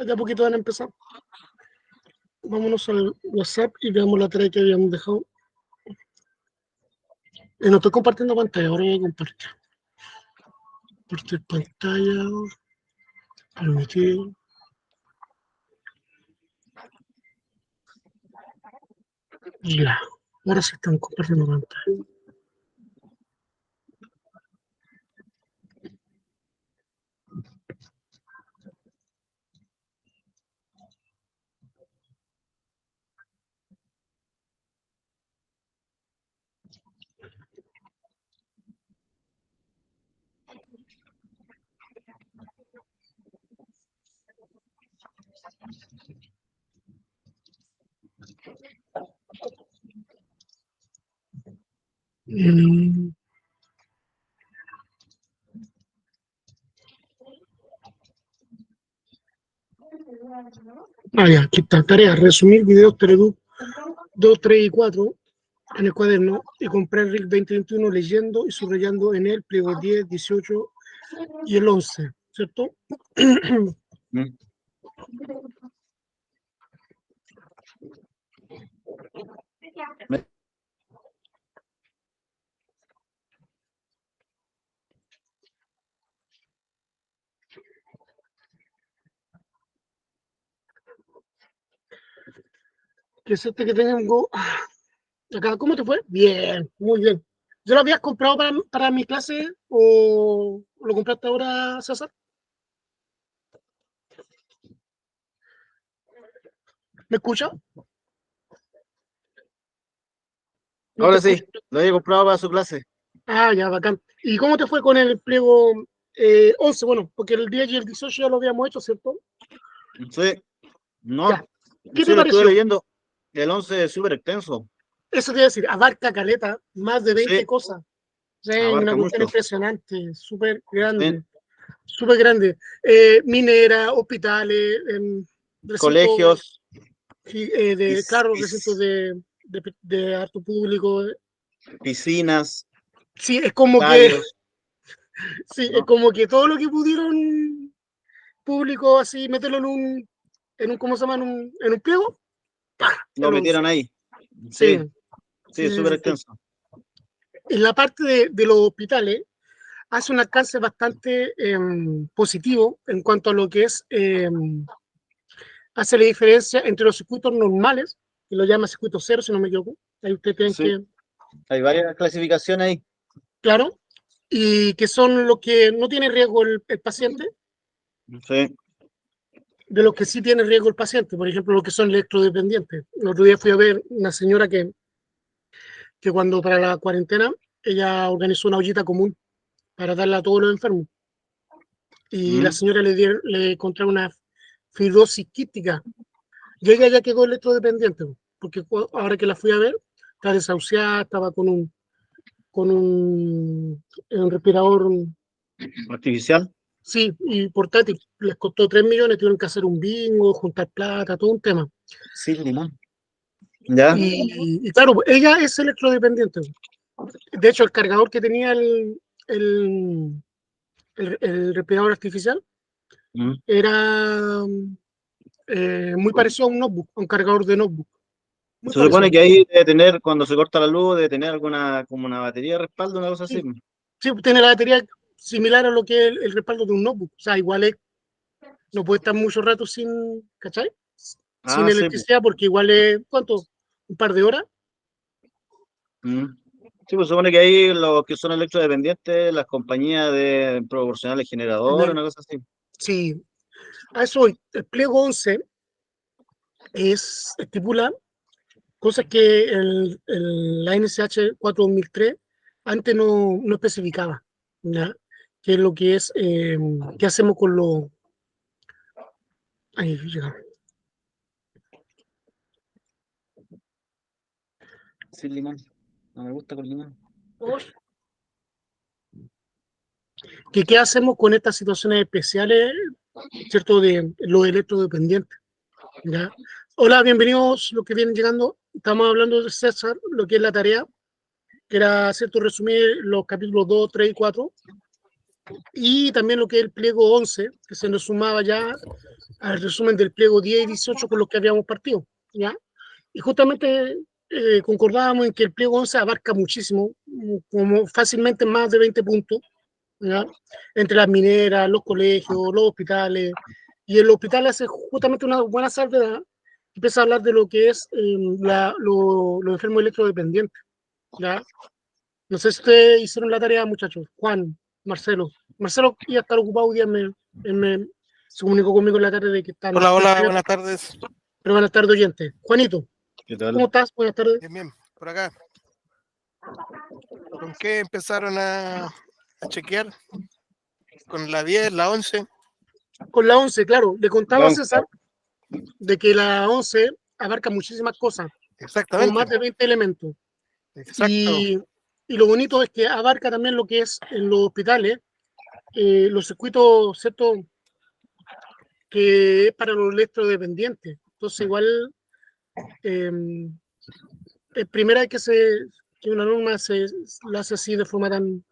de a poquito van a empezar. Vámonos al WhatsApp y veamos la tarea que habíamos dejado. No estoy compartiendo pantalla, ahora voy a compartir. Compartir pantalla. Permitir. Ya. Ahora sí están compartiendo pantalla. Ya, aquí está. Tarea. Resumir videos Teleduc 2, 3 y 4 en el cuaderno y comprar el RIC 2021 leyendo y subrayando en él pliego 10, 18 y el 11, ¿cierto? Que es este que tengo acá. ¿Cómo te fue? Bien, muy bien. ¿Ya lo habías comprado para mi clase o lo compraste ahora, César? ¿Me escucha? ¿No te Ahora sí, escucho? lo había comprado para su clase. Ah, ya, bacán. ¿Y cómo te fue con el pliego 11? Bueno, porque el 10 y el 18 ya lo habíamos hecho, ¿cierto? Sí, no, Ya. ¿Qué sí te lo estuve pareció? leyendo. El 11 es súper extenso. Eso te iba a decir, abarca caleta, más de 20 Sí, cosas. Sí, una abarca cuestión mucho. impresionante, súper Sí, grande, súper grande. Minera, hospitales, recintos, colegios, claro, recintos pis- de acto público. piscinas, Sí, es como que, estadios, sí, es ¿no? como que todo lo que pudieron público así, meterlo ¿cómo se llama? En un pliego, ¡pah! Lo El 11. metieron ahí. Sí, Sí, sí, sí, sí, súper sí, sí. extenso. En la parte de los hospitales, hace un alcance bastante positivo en cuanto a lo que es, hace la diferencia entre los circuitos normales, que lo llama circuito cero, si no me equivoco, ahí ustedes tienen Sí, que, hay varias clasificaciones ahí. claro, y que son los que no tiene riesgo el paciente, Sí, de los que sí tiene riesgo el paciente, por ejemplo, los que son electrodependientes. El otro día fui a ver una señora que cuando para la cuarentena, ella organizó una ollita común para darla a todos los enfermos, y la mm, señora le contrajo una fibrosis quística. Y ella ya quedó electrodependiente, porque ahora que la fui a ver, está desahuciada, estaba con un respirador, artificial. sí, y portátil. Les costó 3 millones, tuvieron que hacer un bingo, juntar plata, todo un tema. Sí, limón. ¿Ya? Y claro, ella es electrodependiente. De hecho, el cargador que tenía el respirador artificial Mm. era muy parecido a un notebook, a un cargador de notebook. Muy Se supone parecido. que ahí debe tener, cuando se corta la luz, debe tener alguna, como una batería de respaldo, una cosa así. Sí, sí, tiene la batería similar a lo que es el respaldo de un notebook. O sea, igual no puede estar mucho rato sin, ¿cachai? Sin Ah, sí, pues. electricidad, porque igual es, ¿cuánto? Un par de horas. Mm. Sí, pues supone que ahí los que son electrodependientes, las compañías de proporcionales generadores, una cosa así. Sí, a eso voy. El pliego 11 estipula cosas que la NSH 4/2003 antes no especificaba, ¿ya? Que es lo que es, ¿qué hacemos con los... Ahí llegamos. Sí, limón. No me gusta con limón. ¿Qué hacemos con estas situaciones especiales, ¿cierto? De los electrodependientes, ¿ya? Hola, bienvenidos los que vienen llegando. Estamos hablando de César, lo que es la tarea, que era, ¿cierto?, resumir los capítulos 2, 3 y 4 y también lo que es el pliego 11, que se nos sumaba ya al resumen del pliego 10 y 18 con los que habíamos partido, ¿ya? Y justamente concordábamos en que el pliego 11 abarca muchísimo, como fácilmente más de 20 puntos, ¿ya? Entre las mineras, los colegios, los hospitales, y el hospital hace justamente una buena salvedad, empieza a hablar de lo que es los enfermos electrodependientes, ¿ya? No sé si ustedes hicieron la tarea, muchachos. Juan, Marcelo. Marcelo ya está ocupado hoy día, se comunicó conmigo en la tarde de que están, Hola, hola, buenas tardes. pero van a estar de oyentes. Juanito, ¿Qué tal? ¿cómo estás? Buenas tardes. Bien, bien, por acá. ¿Con qué empezaron a chequear? ¿Con la 10, la 11? Con la 11, claro, le contaba a Vamos. César de que la 11 abarca muchísimas cosas, como Exactamente, más de 20 elementos. exacto. Y lo bonito es que abarca también lo que es en los hospitales, los circuitos, ¿cierto? Que es para los electrodependientes. Entonces, igual, eh, es primera vez que una norma se la hace así de forma tan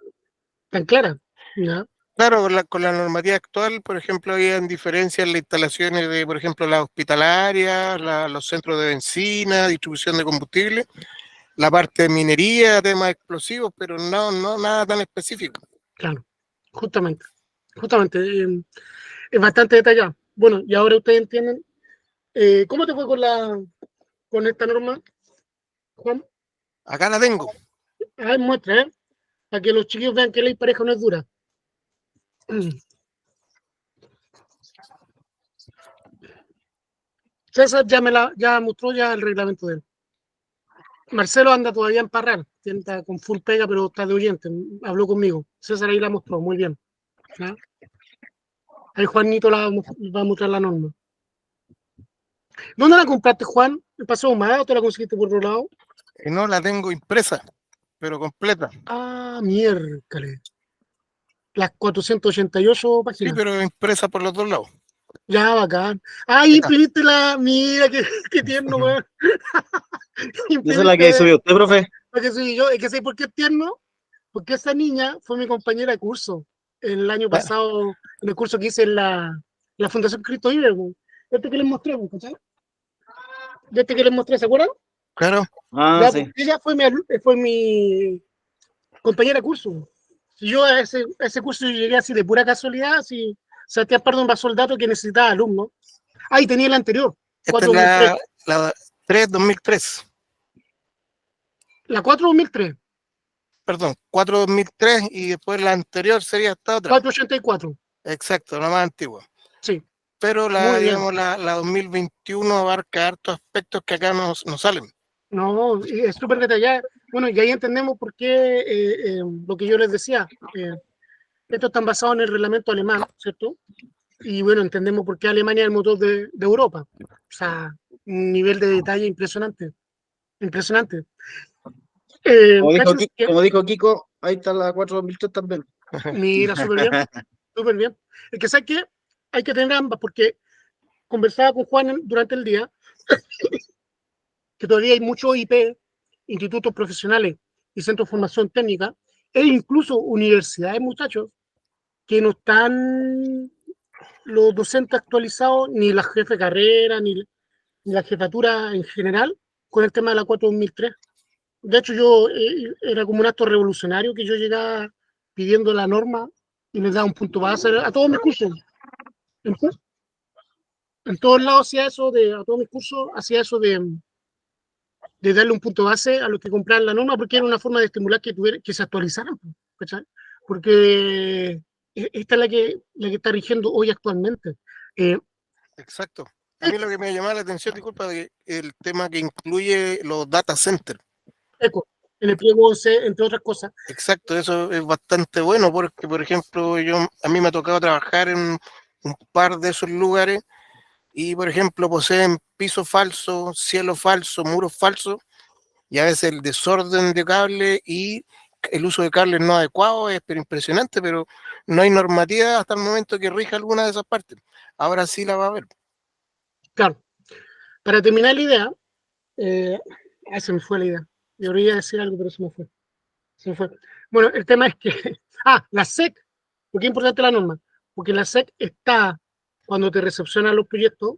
clara, ¿ya? Claro, con la normativa actual, por ejemplo, habían diferencias en las instalaciones de, por ejemplo, las hospitalarias, los centros de bencina, distribución de combustible, la parte de minería, temas explosivos, pero no nada tan específico. Claro, justamente, justamente, es bastante detallado. Bueno, y ahora ustedes entienden, ¿cómo te fue con esta norma, Juan? Acá la tengo. A ver, muestra, para que los chiquillos vean que ley pareja no es dura. César ya mostró ya el reglamento de él. Marcelo anda todavía en Parral, está con full pega, pero está de oyente, habló conmigo. César ahí la mostró, muy bien, ¿ya? Ahí Juanito va a mostrar la norma. ¿Dónde la compraste, Juan? ¿En Paseo Humada o te la conseguiste por otro lado? No la tengo impresa, pero completa. Ah, miércoles. Las 488 Sí, páginas. pero impresa por los dos lados. Ya, bacán. Ah, Acá. imprimiste la. Mira, qué tierno, weón. ¿Esa es la que Imprimiste. subió usted, profe? Porque soy yo. Es que sé por qué es tierno. Porque esa niña fue mi compañera de curso el año Ah, pasado, en el curso que hice en la Fundación Cristo Vive, weón. Este que les mostré, weón, ¿cachai? De este que les mostré, ¿se acuerdan? claro. Ah, Ya, sí. pues, ella fue mi compañera de curso. Si yo a ese curso yo llegué así de pura casualidad, si Sebastián Pardo me pasó el dato que necesitaba alumnos. Ahí tenía el anterior, Esta es 4-2003. la 3-2003. La 4-2003, Perdón, 4-2003 y después la anterior sería esta otra. 4-84. Exacto, la más antigua. Sí, Pero muy bien. digamos, la 2021 abarca hartos aspectos que acá no salen. No, y es súper detallada. Bueno, y ahí entendemos por qué lo que yo les decía. Estos están basados en el reglamento alemán, ¿cierto? Y bueno, entendemos por qué Alemania es el motor de Europa. O sea, un nivel de detalle impresionante. Impresionante. Cáchense que, Como dijo Kiko, ahí está la 4-2003 también. mira, súper bien, súper bien. Es que sé que hay que tener ambas, porque conversaba con Juan durante el día, que todavía hay muchos IP, institutos profesionales y centros de formación técnica, e incluso universidades, muchachos, que no están los docentes actualizados, ni la jefe de carrera, ni la jefatura en general, con el tema de la 4-2003. De hecho, yo era como un acto revolucionario que yo llegaba pidiendo la norma y les daba un punto base a todos mis cursos. En, en todos lados hacía eso, a todos mis cursos hacía eso de darle un punto base a los que compraran la norma, porque era una forma de estimular que se actualizaran, ¿cachai? Porque esta es la que está rigiendo hoy actualmente. Eh, Exacto. A mí lo que me llamaba la atención, disculpa, de el tema que incluye los data centers. Eco, en el pliego 11, entre otras cosas. Exacto, eso es bastante bueno porque, por ejemplo, a mí me ha tocado trabajar en un par de esos lugares y, por ejemplo, poseen piso falso, cielo falso, muros falsos y a veces el desorden de cable y el uso de cables no adecuados es pero impresionante, pero no hay normativa hasta el momento que rija alguna de esas partes. Ahora sí la va a haber. Claro, para terminar la idea, eh, se me fue la idea. Yo iba a decir algo, pero se me fue. Bueno, el tema es que, la SEC ¿Por qué es importante la norma? Porque la SEC está, cuando te recepciona los proyectos,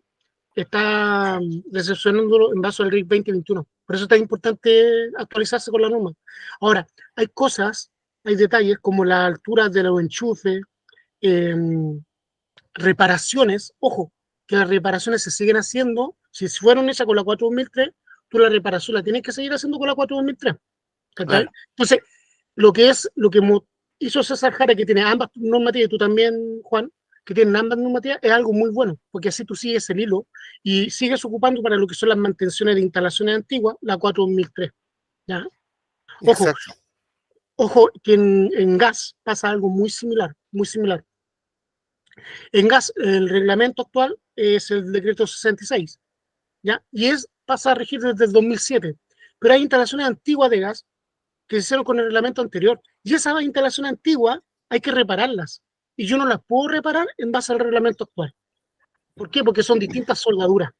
está recepcionándolo en base al RIC 2021. Por eso es tan importante actualizarse con la norma. Ahora, hay cosas, hay detalles como la altura de los enchufes, eh, reparaciones, ojo, que las reparaciones se siguen haciendo, si fueron hechas con la 4003, tú la reparación la tienes que seguir haciendo con la 4003. Claro. Entonces, lo que hizo César Jara, que tiene ambas normativas, y tú también, Juan, que tienen ambas normativas, es algo muy bueno, porque así tú sigues el hilo y sigues ocupando para lo que son las mantenciones de instalaciones antiguas, la 4003. ¿Ya? Ojo, Exacto. ojo, que en gas pasa algo muy similar, muy similar. En gas, el reglamento actual es el decreto 66, ¿ya? Y pasa a regir desde el 2007. Pero hay instalaciones antiguas de gas que se hicieron con el reglamento anterior. Y esas instalaciones antiguas hay que repararlas. Y yo no las puedo reparar en base al reglamento actual. ¿Por qué? Porque son distintas soldaduras.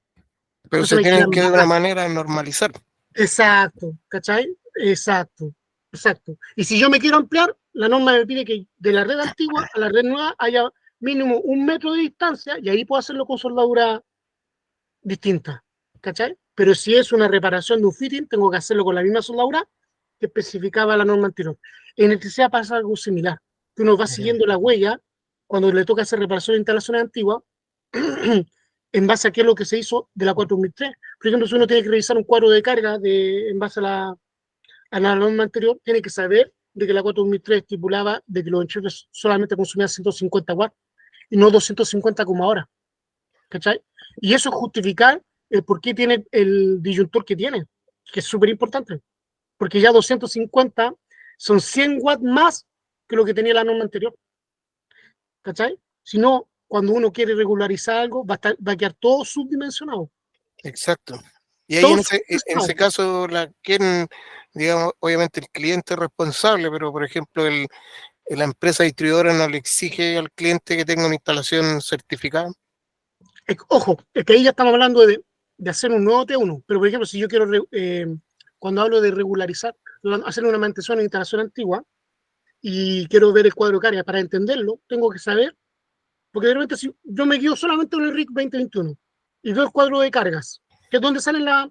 Pero Entonces se hay que tienen que de alguna cambiarlas. manera normalizar. Exacto, ¿cachai? Exacto, exacto. Y si yo me quiero ampliar, la norma me pide que de la red antigua a la red nueva haya mínimo 1 metro de distancia y ahí puedo hacerlo con soldadura distinta, ¿cachai? Pero si es una reparación de un fitting, tengo que hacerlo con la misma soldadura que especificaba la norma anterior. En electricidad pasa algo similar, que uno va siguiendo la huella cuando le toca hacer reparación de instalaciones antiguas en base a qué es lo que se hizo de la 4003. Por ejemplo, si uno tiene que revisar un cuadro de carga en base a la norma anterior, tiene que saber de que la 4003 estipulaba de que los enchufes solamente consumían 150 watts y no 250 como ahora, ¿cachai? Y eso es justificar el por qué tiene el disyuntor que tiene, que es súper importante, porque ya 250 son 100 watts más que lo que tenía la norma anterior, ¿cachai? Si no, cuando uno quiere regularizar algo, va a quedar todo subdimensionado. Exacto. Y ahí Todo en ese subdimensionado. caso, digamos, obviamente el cliente es responsable, pero por ejemplo, la empresa distribuidora no le exige al cliente que tenga una instalación certificada. Ojo, es que ahí ya estamos hablando de hacer un nuevo T1, pero por ejemplo, si yo quiero, cuando hablo de regularizar, hacer una mantención en instalación antigua y quiero ver el cuadro de carga para entenderlo, tengo que saber, porque de repente si yo me guío solamente en el RIC 2021 y veo el cuadro de cargas, que es donde salen Ah,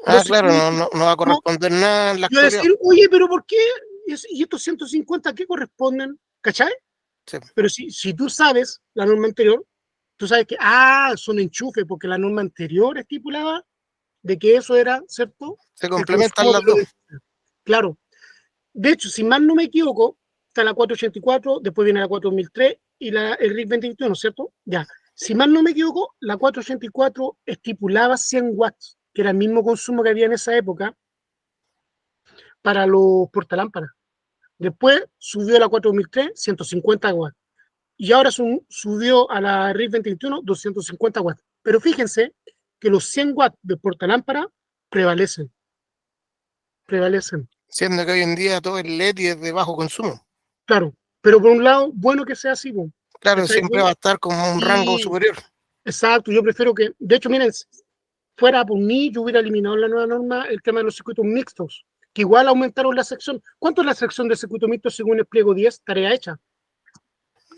los claro, circuitos, no va a corresponder nada en la yo voy a actualidad. decir, oye, pero ¿por qué? ¿Y estos 150 qué corresponden? ¿Cachai? Sí, Pero si tú sabes la norma anterior, tú sabes que, son enchufes, porque la norma anterior estipulaba de que eso era, ¿cierto? se El complementan consumo de las dos. los enchufes. Claro. De hecho, si mal no me equivoco, está la 484, después viene la 4003 y el RIC 2021, ¿cierto? Ya. Si mal no me equivoco, la 484 estipulaba 100 watts, que era el mismo consumo que había en esa época para los portalámparas. Después subió a la 4003, 150 watts. Y ahora subió a la RIC 2021, 250 watts. Pero fíjense que los 100 watts de portalámpara prevalecen, prevalecen. Siendo que hoy en día todo el LED y es de bajo consumo. Claro, pero por un lado, bueno que sea así, po, Claro, ¿cachai? siempre va a estar como un rango Y superior. exacto, yo prefiero que, de hecho, miren, fuera por mí, yo hubiera eliminado en la nueva norma el tema de los circuitos mixtos, que igual aumentaron la sección. ¿Cuánto es la sección de circuito mixto según el pliego 10? Tarea hecha.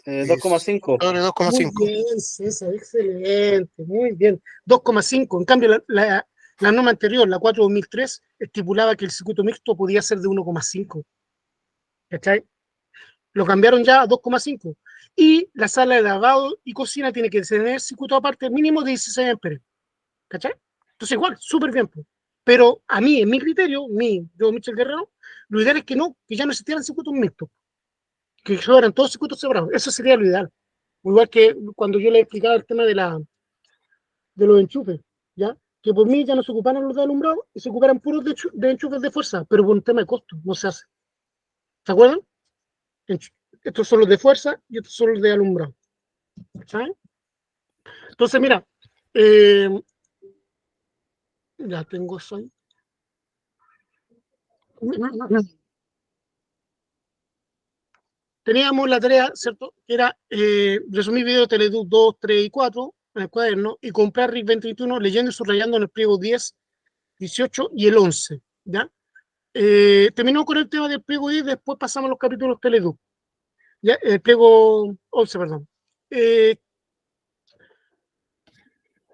2,5. Sobre Muy 2,5. bien, César, excelente, muy bien. 2,5. En cambio, la norma anterior, la 4/2003, estipulaba que el circuito mixto podía ser de 1,5. ¿Cachai? Lo cambiaron ya a 2,5. Y la sala de lavado y cocina tiene que tener circuito aparte mínimo de 16 amperes. ¿Cachai? Entonces, igual, súper bien. Pues. Pero a mí, en mi criterio, yo, Michel Guerrero, lo ideal es que no, que ya no existieran circuitos mixtos, que fueran todos circuitos separados. Eso sería lo ideal. Igual que cuando yo le explicaba el tema de los enchufes, ¿ya? Que por mí ya no se ocuparan los de alumbrado y se ocuparan puros de enchufes de fuerza, pero por un tema de costo, no se hace. ¿Se acuerdan? Estos son los de fuerza y estos son los de alumbrado. ¿Sabes? Entonces, mira, eh, ya tengo eso ahí. Teníamos la tarea, ¿cierto? Que era resumir video Teleduc 2, 3 y 4 en el cuaderno y comprar RIC 2021 leyendo y subrayando en el pliego 10, 18 y el 11, ¿ya? Terminó con el tema del pliego 10, después pasamos a los capítulos Teleduc. Ya, el pliego 11, perdón.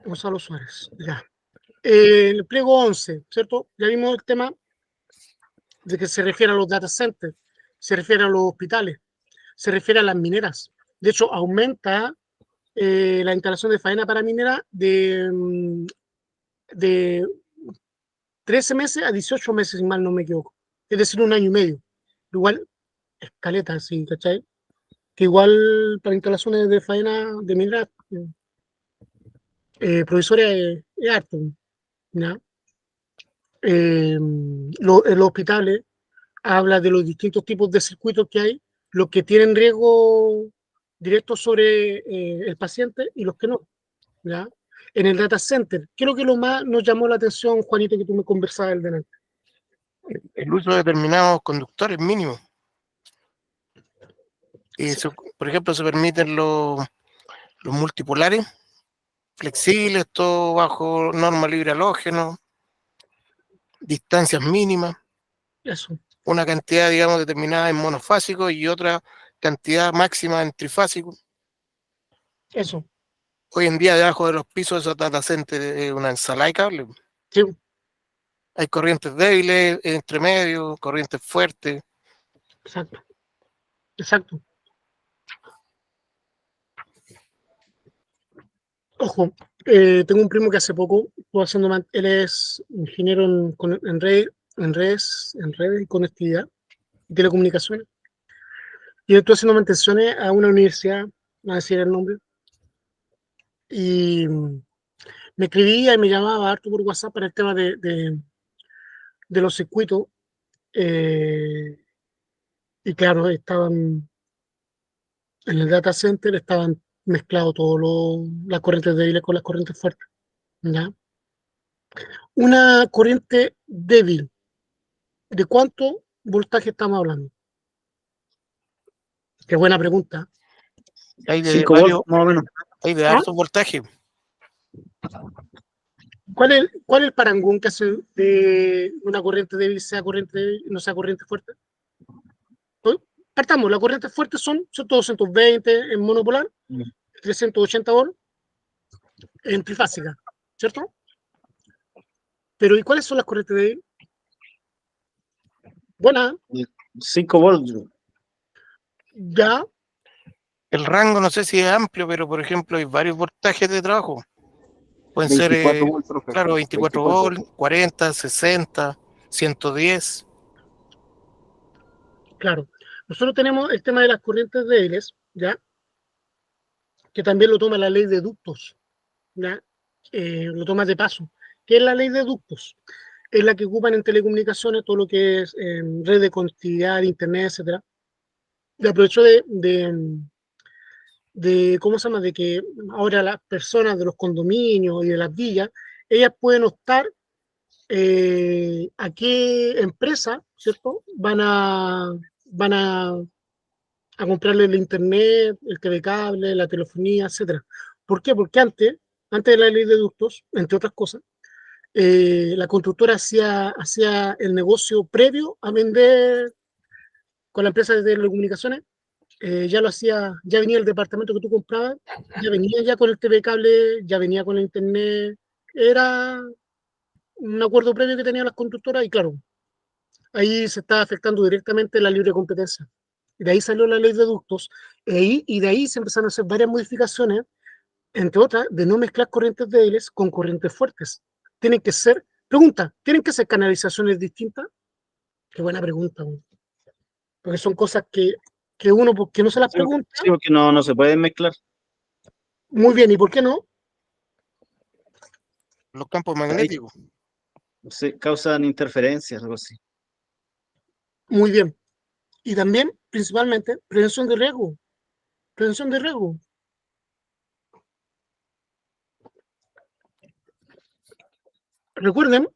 Gonzalo Suárez, ya. El pliego 11, ¿cierto? Ya vimos el tema de que se refiere a los data centers, se refiere a los hospitales, se refiere a las mineras. De hecho, aumenta la instalación de faena para mineras de 13 meses a 18 meses, si mal no me equivoco. Es decir, un año y medio. Igual, escaleta, sí, ¿cachai? Que igual para instalaciones de faena de mineras provisoria es harto, ¿ya? En los hospitales habla de los distintos tipos de circuitos que hay, los que tienen riesgo directo sobre el paciente y los que no, ¿ya? En el data center, ¿qué es lo que lo más nos llamó la atención, Juanito, que tú me conversabas el delante? El uso de determinados conductores mínimos. Y por ejemplo, se permiten los multipolares flexibles, todo bajo norma libre halógeno, distancias mínimas, Eso, una cantidad, digamos, determinada en monofásico y otra cantidad máxima en trifásico. eso. Hoy en día, debajo de los pisos de esos data centers, una ensalada de cable. Sí, Hay corrientes débiles, entre medio, corrientes fuertes. exacto, exacto. Ojo, tengo un primo que hace poco estuvo haciendo, él es ingeniero en redes y conectividad y telecomunicaciones. Y yo estoy haciendo mantenciones a una universidad, no voy a decir el nombre, y me escribía y me llamaba harto por WhatsApp para el tema de los circuitos. eh, y claro, estaban en el data center, estaban mezclados todas las corrientes débiles con las corrientes fuertes. ¿Ya? Una corriente débil, ¿de cuánto voltaje estamos hablando? Qué buena pregunta. Hay de 5 volts, varios, más o menos. hay de ¿Ah? altos voltajes. ¿Cuál es el parangón que hace de una corriente débil sea corriente débil, no sea corriente fuerte? Pues, partamos, las corrientes fuertes son 220 en monopolar, 380 volts en trifásica, ¿cierto? Pero ¿y cuáles son las corrientes débiles? Buena, 5 volts. ya, El rango no sé si es amplio, pero por ejemplo hay varios voltajes de trabajo. Pueden ser, 24 volts, profe. claro, 24 24. volts, 40, 60, 110. claro. Nosotros tenemos el tema de las corrientes débiles, ¿ya? Que también lo toma la ley de ductos, ¿ya? Lo toma de paso. ¿Qué es la ley de ductos? Es la que ocupan en telecomunicaciones, todo lo que es red de conectividad, internet, etcétera. Y aprovecho ¿cómo se llama? De que ahora las personas de los condominios y de las villas, ellas pueden optar a qué empresa, ¿cierto? Van a comprarle el internet, el telecable, la telefonía, etcétera. ¿Por qué? Porque antes de la ley de ductos, entre otras cosas, la constructora hacía el negocio previo a vender con la empresa de telecomunicaciones, ya lo hacía, ya venía el departamento que tú comprabas, ya venía ya con el TV cable, ya venía con el internet, era un acuerdo previo que tenían las constructoras y claro, ahí se está afectando directamente la libre competencia. Y de ahí salió la ley de ductos y de ahí se empezaron a hacer varias modificaciones, entre otras, de no mezclar corrientes débiles con corrientes fuertes. Tienen que ser, pregunta, ¿tienen que ser canalizaciones distintas? Qué buena pregunta, güey. Porque son cosas que uno, porque no se las pregunta, Sí, porque no se pueden mezclar. muy bien, ¿y por qué no? Los campos Ahí magnéticos. se causan interferencias, algo así. Muy bien. Y también, principalmente, prevención de riesgo. Prevención de riesgo. Recuerden,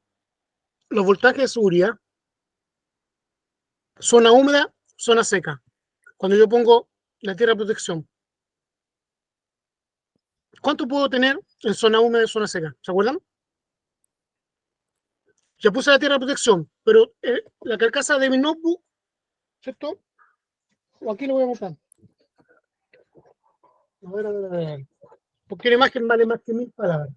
los voltajes de seguridad, zona húmeda, zona seca. Cuando yo pongo la tierra de protección, ¿cuánto puedo tener en zona húmeda y zona seca? ¿Se acuerdan? Ya puse la tierra de protección, pero la carcasa de mi notebook, ¿cierto? O aquí lo voy a mostrar. A ver. Porque la imagen vale más que 1000 palabras.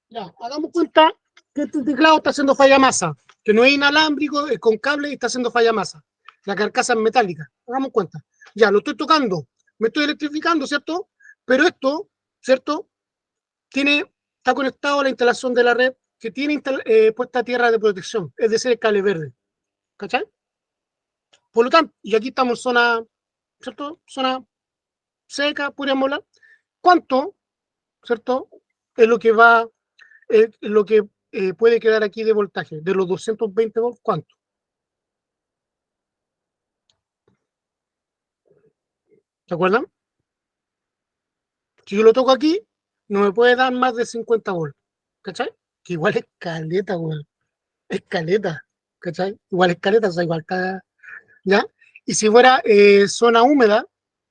Ya, hagamos cuenta que este teclado está haciendo falla masa, que no es inalámbrico, es con cable y está haciendo falla masa. La carcasa es metálica. Hagamos cuenta. Ya, lo estoy tocando, me estoy electrificando, ¿cierto? Pero esto, ¿cierto? Está conectado a la instalación de la red que tiene puesta tierra de protección, es decir, el cable verde. ¿Cachai? Por lo tanto, y aquí estamos en zona, ¿cierto? Zona seca, podríamos hablar. ¿Cuánto, ¿cierto? Es lo que va, lo que puede quedar aquí de voltaje? De los 220 volts, ¿cuánto? ¿Se acuerdan? Si yo lo toco aquí, no me puede dar más de 50 volts. ¿Cachai? Que igual es caleta, weón. Es caleta. ¿Cachai? Igual es caleta, o sea, igual está. ¿Ya? Y si fuera zona húmeda,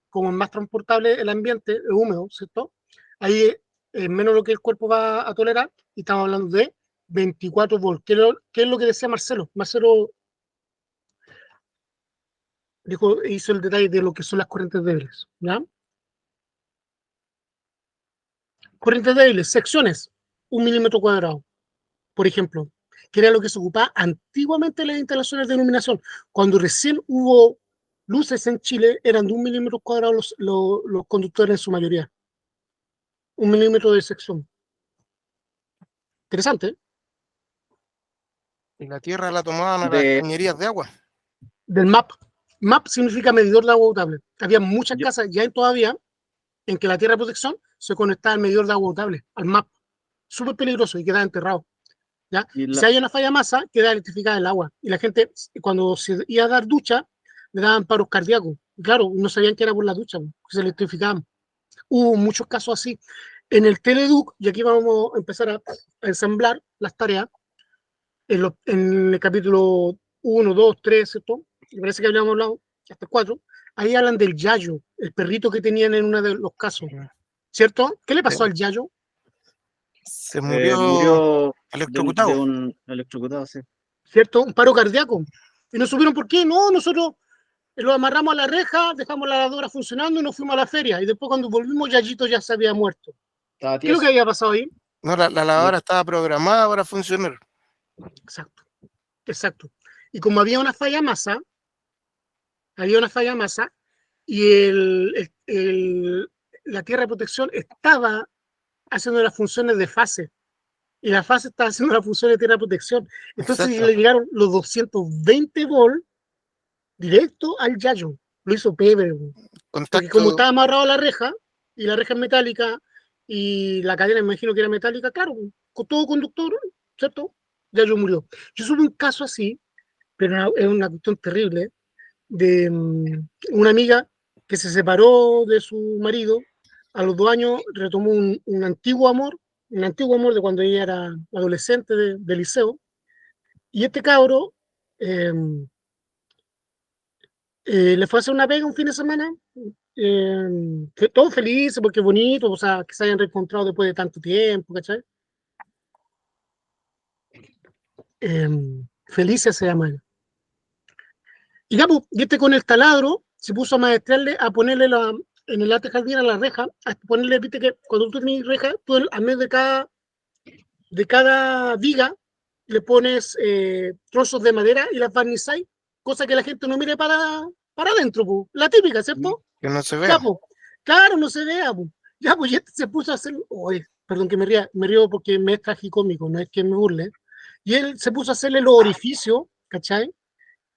como es más transportable el ambiente, es húmedo, ¿cierto? Ahí es menos lo que el cuerpo va a tolerar, y estamos hablando de 24 volts. ¿Qué es lo que decía Marcelo? Marcelo hizo el detalle de lo que son las corrientes débiles, ¿ya? Corrientes débiles, secciones, 1 milímetro cuadrado, por ejemplo, que era lo que se ocupaba antiguamente en las instalaciones de iluminación. Cuando recién hubo luces en Chile, eran de 1 milímetro cuadrado los conductores en su mayoría. 1 milímetro de sección. Interesante, ¿eh? Y la tierra la tomaban a las De, cañerías de agua. Del MAP. MAP significa medidor de agua potable. Había muchas yo, casas ya todavía en que la tierra de protección se conectaba al medidor de agua potable, al MAP. Súper peligroso y quedaba enterrado. ¿Ya? y Si la, hay una falla masa, queda electrificada el agua. Y la gente, cuando se iba a dar ducha, le daban paros cardíacos. Y claro, no sabían que era por la ducha, que se electrificaban. Hubo muchos casos así. En el Teleduc, y aquí vamos a empezar a ensamblar las tareas, en el capítulo 1, 2, 3, ¿cierto? Me parece que habíamos hablado hasta el 4. Ahí hablan del Yayo, el perrito que tenían en uno de los casos, ¿cierto? ¿Qué le pasó al Yayo? Se murió murió de electrocutado. un electrocutado, sí. ¿Cierto? Un paro cardíaco. Y no supieron por qué. No, nosotros lo amarramos a la reja, dejamos la lavadora funcionando y nos fuimos a la feria. Y después cuando volvimos, Yayito ya se había muerto. Estaba ¿Qué es lo que tieso. había pasado ahí? No, la Lo- lavadora estaba programada para funcionar. Exacto, exacto. Y como había una falla masa, y la tierra de protección estaba haciendo las funciones de fase. Y la fase estaba haciendo las funciones de tierra de protección. Entonces Exacto. le llegaron los 220 volts directo al Yayo. Lo hizo Pepe, porque como Contacto, estaba amarrado a la reja, y la reja es metálica, y la cadena me imagino que era metálica, claro, con todo conductor, ¿cierto? Yayo murió. Yo supe un caso así, pero es una cuestión terrible, de una amiga que se separó de su marido, a los 2 años retomó un antiguo amor de cuando ella era adolescente de liceo, y este cabro eh, le fue a hacer una pega un fin de semana, todos felices porque es bonito, o sea, que se hayan reencontrado después de tanto tiempo, ¿cachai? Eh, Felices se llama ella. Y ya, pues, y este con el taladro se puso a maestrarle, a ponerle en el arte jardín a la reja, a ponerle, viste que cuando tú tienes reja, tú a medio de cada viga le pones trozos de madera y las barnizáis, cosa que la gente no mire para adentro, pues. La típica, ¿cierto? que no se Ya, vea. pues, claro, no se vea, pues. Ya, pues, y este se puso a hacer, oye, perdón que me río porque me es tragicómico, no es que me burle. Y él se puso a hacerle los orificios, ¿cachai?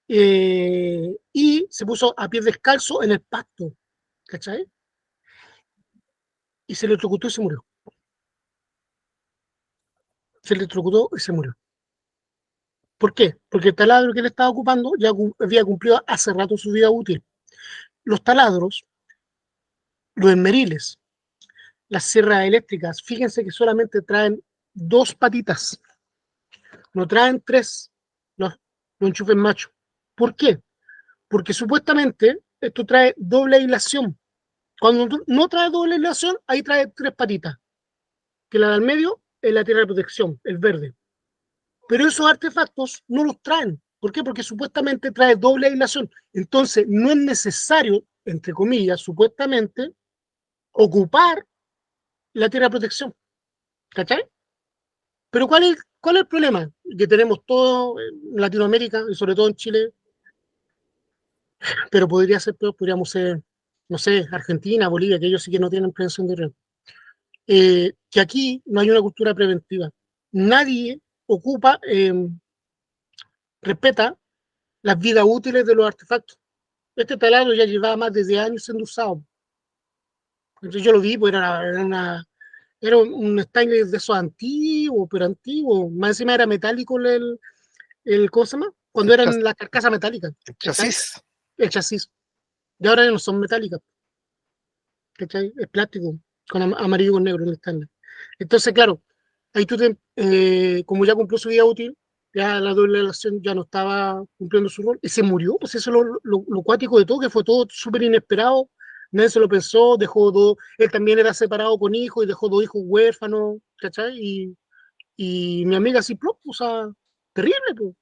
Y se puso a pie descalzo en el pasto, ¿cachai? Y se electrocutó y se murió. Se electrocutó y se murió. ¿Por qué? Porque el taladro que él estaba ocupando ya había cumplido hace rato su vida útil. Los taladros, los esmeriles, las sierras eléctricas, fíjense que solamente traen 2 patitas, no traen 3, los enchufes machos. ¿Por qué? Porque supuestamente esto trae doble aislación. Cuando no trae doble aislación, ahí trae 3 patitas, que la del medio es la tierra de protección, el verde. Pero esos artefactos no los traen. ¿Por qué? Porque supuestamente trae doble aislación. Entonces, no es necesario entre comillas, supuestamente, ocupar la tierra de protección. ¿Cachai? Pero ¿cuál es el problema? Que tenemos todo en Latinoamérica y sobre todo en Chile, pero podría ser peor, podríamos ser, no sé, Argentina, Bolivia, que ellos sí que no tienen prevención de riesgo. Que aquí no hay una cultura preventiva. Nadie ocupa, respeta las vidas útiles de los artefactos. Este taladro ya llevaba más de 10 años siendo usado. Entonces yo lo vi, pues era un stainless de esos antiguos, pero antiguos. Más encima era metálico ¿cómo se llama? Cuando El eran las carcasas metálicas. el ¿Cachai? chasis. El chasis. Y ahora ya no son metálicas. ¿Cachai? Es plástico, con amarillo con negro en el estándar. Entonces, claro, ahí como ya cumplió su vida útil, ya la doble relación ya no estaba cumpliendo su rol y se murió. Pues eso es lo cuático de todo, que fue todo súper inesperado. Nadie se lo pensó, dejó dos. Él también era separado con hijos y dejó 2 hijos huérfanos, ¿cachai? Y mi amiga así, plop, o sea, terrible, pues,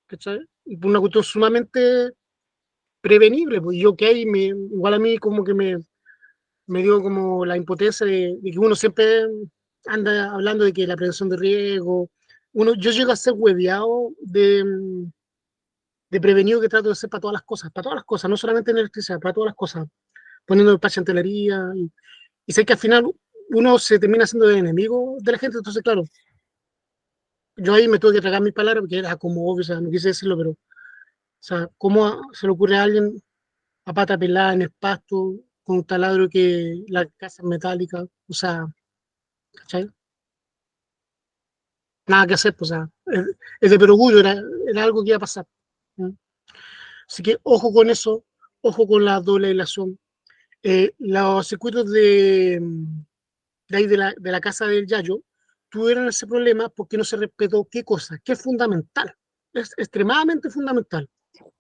¿cachai? Y por una cuestión sumamente prevenible, pues yo que ahí, igual a mí como que me dio como la impotencia de que uno siempre anda hablando de que la prevención de riesgo, yo llego a ser hueveado de prevenido que trato de hacer para todas las cosas, no solamente en electricidad, para todas las cosas, poniendo el parche en telería, y sé que al final uno se termina siendo el enemigo de la gente, entonces claro, yo ahí me tuve que tragar mis palabras porque era como obvio, o sea, no quise decirlo, pero, o sea, ¿cómo se le ocurre a alguien a pata pelada en el pasto con un taladro que la casa es metálica? O sea, ¿cachai? Nada que hacer, pues, o sea, es de perogrullo, era algo que iba a pasar. ¿Mm? Así que ojo con eso, ojo con la doble aislación. Los circuitos de ahí de la casa del Yayo tuvieron ese problema porque no se respetó qué cosa, que es fundamental, es extremadamente fundamental,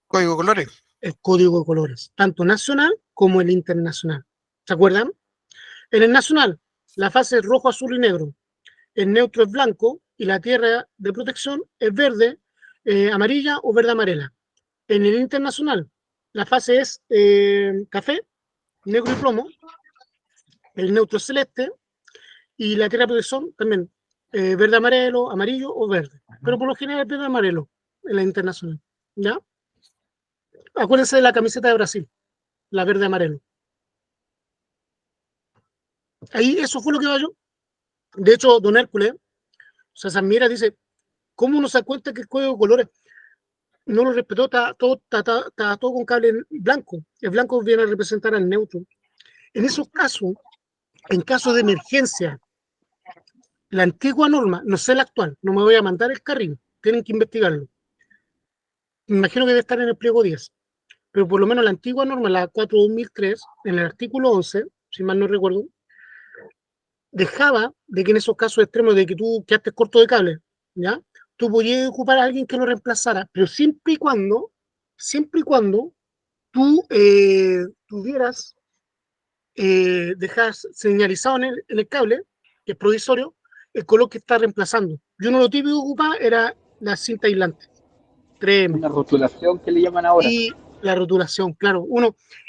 Código colores. el código de colores, tanto nacional como el internacional. ¿Se acuerdan? En el nacional, la fase es rojo, azul y negro. El neutro es blanco y la tierra de protección es verde, amarilla o verde amarela. En el internacional, la fase es café, negro y plomo, el neutro es celeste y la tierra de protección también verde amarelo, amarillo o verde. Pero por lo general es verde amarelo en la internacional. ¿Ya? Acuérdense de la camiseta de Brasil, la verde amarelo. Ahí eso fue lo que yo. De hecho, don Hércules, César Mira dice, ¿cómo uno se da cuenta que el código de colores no lo respetó? Está todo con cable blanco. El blanco viene a representar al neutro. En esos casos, en caso de emergencia, la antigua norma, no sé la actual, no me voy a mandar el carril, tienen que investigarlo. Me imagino que debe estar en el pliego 10, pero por lo menos la antigua norma, la 4/2003, en el artículo 11, si mal no recuerdo, dejaba de que en esos casos extremos de que tú quedaste corto de cable, ¿ya? Tú podías ocupar a alguien que lo reemplazara, pero siempre y cuando tú tuvieras, dejas señalizado en el cable, que es provisorio, el color que está reemplazando. Yo no lo típico que ocupaba era la cinta aislante, 3M, Una rotulación que le llaman ahora. y la rotulación, claro,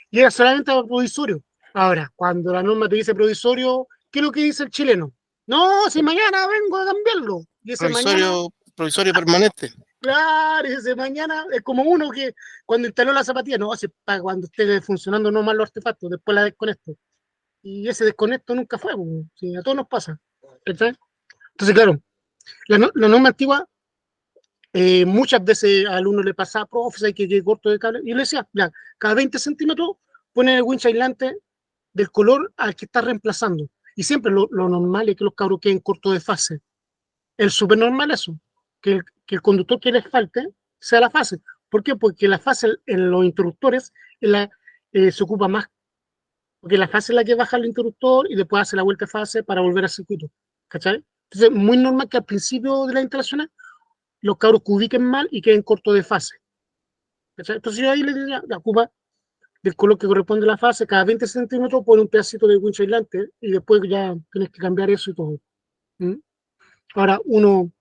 y era solamente para provisorio. Ahora, cuando la norma te dice provisorio, ¿qué es lo que dice el chileno? No, si mañana vengo a cambiarlo. Y ese mañana, Provisorio permanente. claro, ese mañana es como uno que cuando instaló la zapatilla, no, hace para cuando esté funcionando normal los artefactos, después la desconecto. Y ese desconecto nunca fue, pues, sí, a todos nos pasa. ¿Cachai? Entonces, claro, la norma antigua, muchas veces al alumno le pasaba, profe, hay que quede corto de cable. Y yo le decía, ya, cada 20 centímetros pone el winch aislante del color al que está reemplazando. Y siempre lo normal es que los cabros queden cortos de fase. El súper normal eso, que el conductor que les falte sea la fase. ¿Por qué? Porque la fase en los interruptores se ocupa más, porque la fase es la que baja el interruptor y después hace la vuelta de fase para volver al circuito. ¿Cachai? Entonces, muy normal que al principio de las instalaciones los cabros que ubiquen mal y queden cortos de fase. ¿Cachai? Entonces yo ahí le diría, la ocupa del color que corresponde a la fase, cada 20 centímetros pone un pedacito de winch aislante y después ya tienes que cambiar eso y todo. ¿Mm? Ahora, uno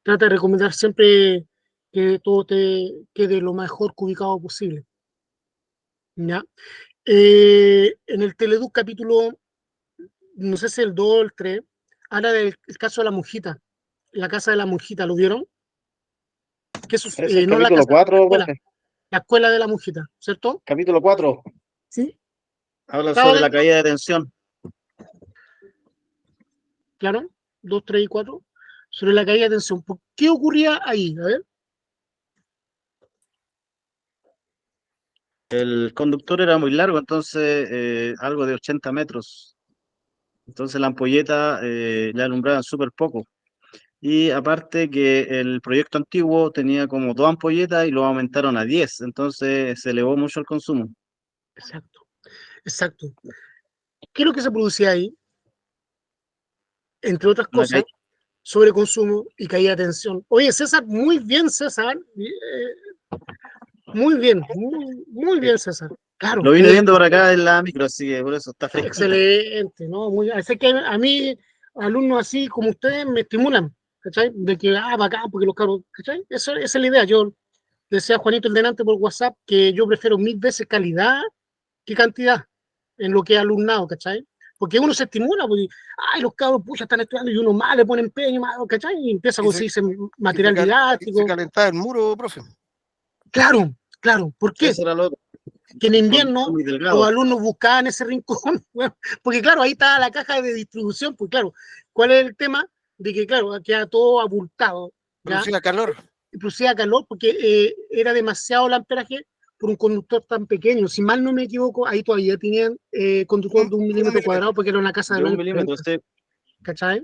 trata de recomendar siempre que todo te quede lo mejor ubicado posible. ¿Ya? En el Teleduc capítulo, no sé si el 2 o el 3, habla del el caso de la monjita, la casa de la monjita, ¿lo vieron? Que eso, Ese es el no la capítulo casa, 4, profe. la escuela de la monjita, ¿cierto? Capítulo 4. Sí, Habla estaba sobre la dentro, caída de tensión. claro, 2, 3 y 4, sobre la caída de tensión. ¿Qué ocurría ahí? A ver, El conductor era muy largo, entonces algo de 80 metros. Entonces la ampolleta le alumbraban súper poco. Y aparte que el proyecto antiguo tenía como 2 ampolletas y lo aumentaron a 10, entonces se elevó mucho el consumo. exacto, exacto. ¿Qué es lo que se producía ahí? Entre otras Una cosas, sobreconsumo y caída de tensión. Oye, César, muy bien, César. Muy bien, César. Claro, Lo vine viendo por acá en la micro, así que por eso está fresquito. excelente, ¿no? Así que a mí, alumnos así como ustedes, me estimulan, ¿cachai? De que, bacán, porque los cabros, ¿cachai? Esa es la idea. Yo decía a Juanito el delante por WhatsApp que yo prefiero 1000 veces calidad que cantidad en lo que es alumnado, ¿cachai? Porque uno se estimula, porque, ay, los cabros, pucha, están estudiando y uno más le pone empeño, más, ¿cachai? Y empieza a Y se, conseguirse y se material y se didáctico. calentaba el muro, profe. Claro, claro. ¿Por qué? Ese era lo otro. Que en Un conductor invierno muy los delgado. alumnos buscaban ese rincón, bueno, porque claro, ahí está la caja de distribución, pues claro, ¿cuál es el tema? De que claro, queda todo abultado, ¿ya? Producía calor. Y producía calor porque era demasiado el amperaje por un conductor tan pequeño. Si mal no me equivoco, ahí todavía tenían conductor de 1 milímetro cuadrado porque era una casa de De los un años milímetro, 40, este, ¿cachai?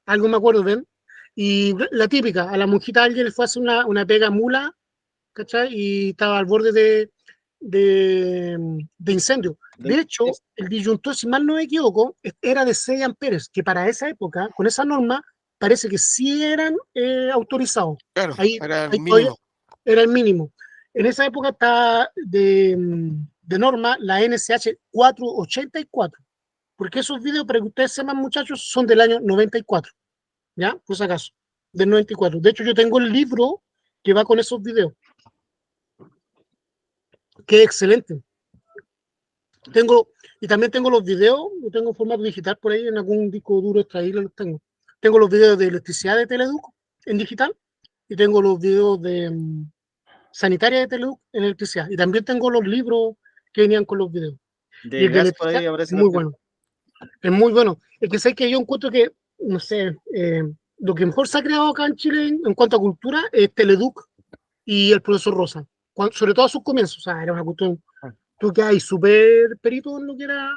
Algo me acuerdo, ¿ven? Y la típica, a la monjita alguien le fue a hacer una pega mula, ¿cachai? Y estaba al borde de incendio. De hecho, el disyuntor, si mal no me equivoco, era de 6 amperes, que para esa época, con esa norma, parece que sí eran autorizados. Claro, Ahí, era ahí todavía mínimo. era el mínimo. En esa época está de norma la NSH 484, porque esos videos, para que ustedes sepan, muchachos, son del año 94, ¿ya? Por si acaso, del 94. De hecho, yo tengo el libro que va con esos videos, que es excelente. Y también tengo los videos, lo tengo en formato digital por ahí, en algún disco duro extraíble los tengo. Tengo los videos de electricidad de Teleduc en digital y tengo los videos de sanitaria de Teleduc en electricidad. Y también tengo los libros que venían con los videos. Y de el de gas por electricidad ahí es aparece muy también. bueno. Es muy bueno. Es que sé que yo encuentro que, no sé, lo que mejor se ha creado acá en Chile en cuanto a cultura es Teleduc y el profesor Rosa. Sobre todo a sus comienzos. O sea, era una cuestión. Tú que hay súper perito en lo que era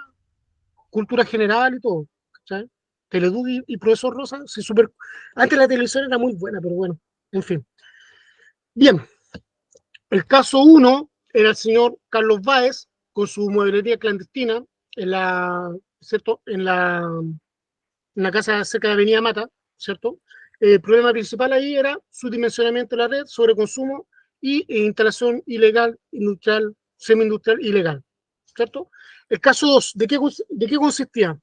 cultura general y todo, ¿cachai? Teleduc y Profesor Rosa, sí, súper. Antes la televisión era muy buena, pero bueno, en fin. Bien, el caso 1 era el señor Carlos Báez con su mueblería clandestina en la, ¿cierto? En la casa cerca de Avenida Mata, ¿cierto? El problema principal ahí era su dimensionamiento de la red, sobreconsumo y instalación ilegal, industrial, semi-industrial ilegal, ¿cierto? El caso 2, ¿de qué consistía?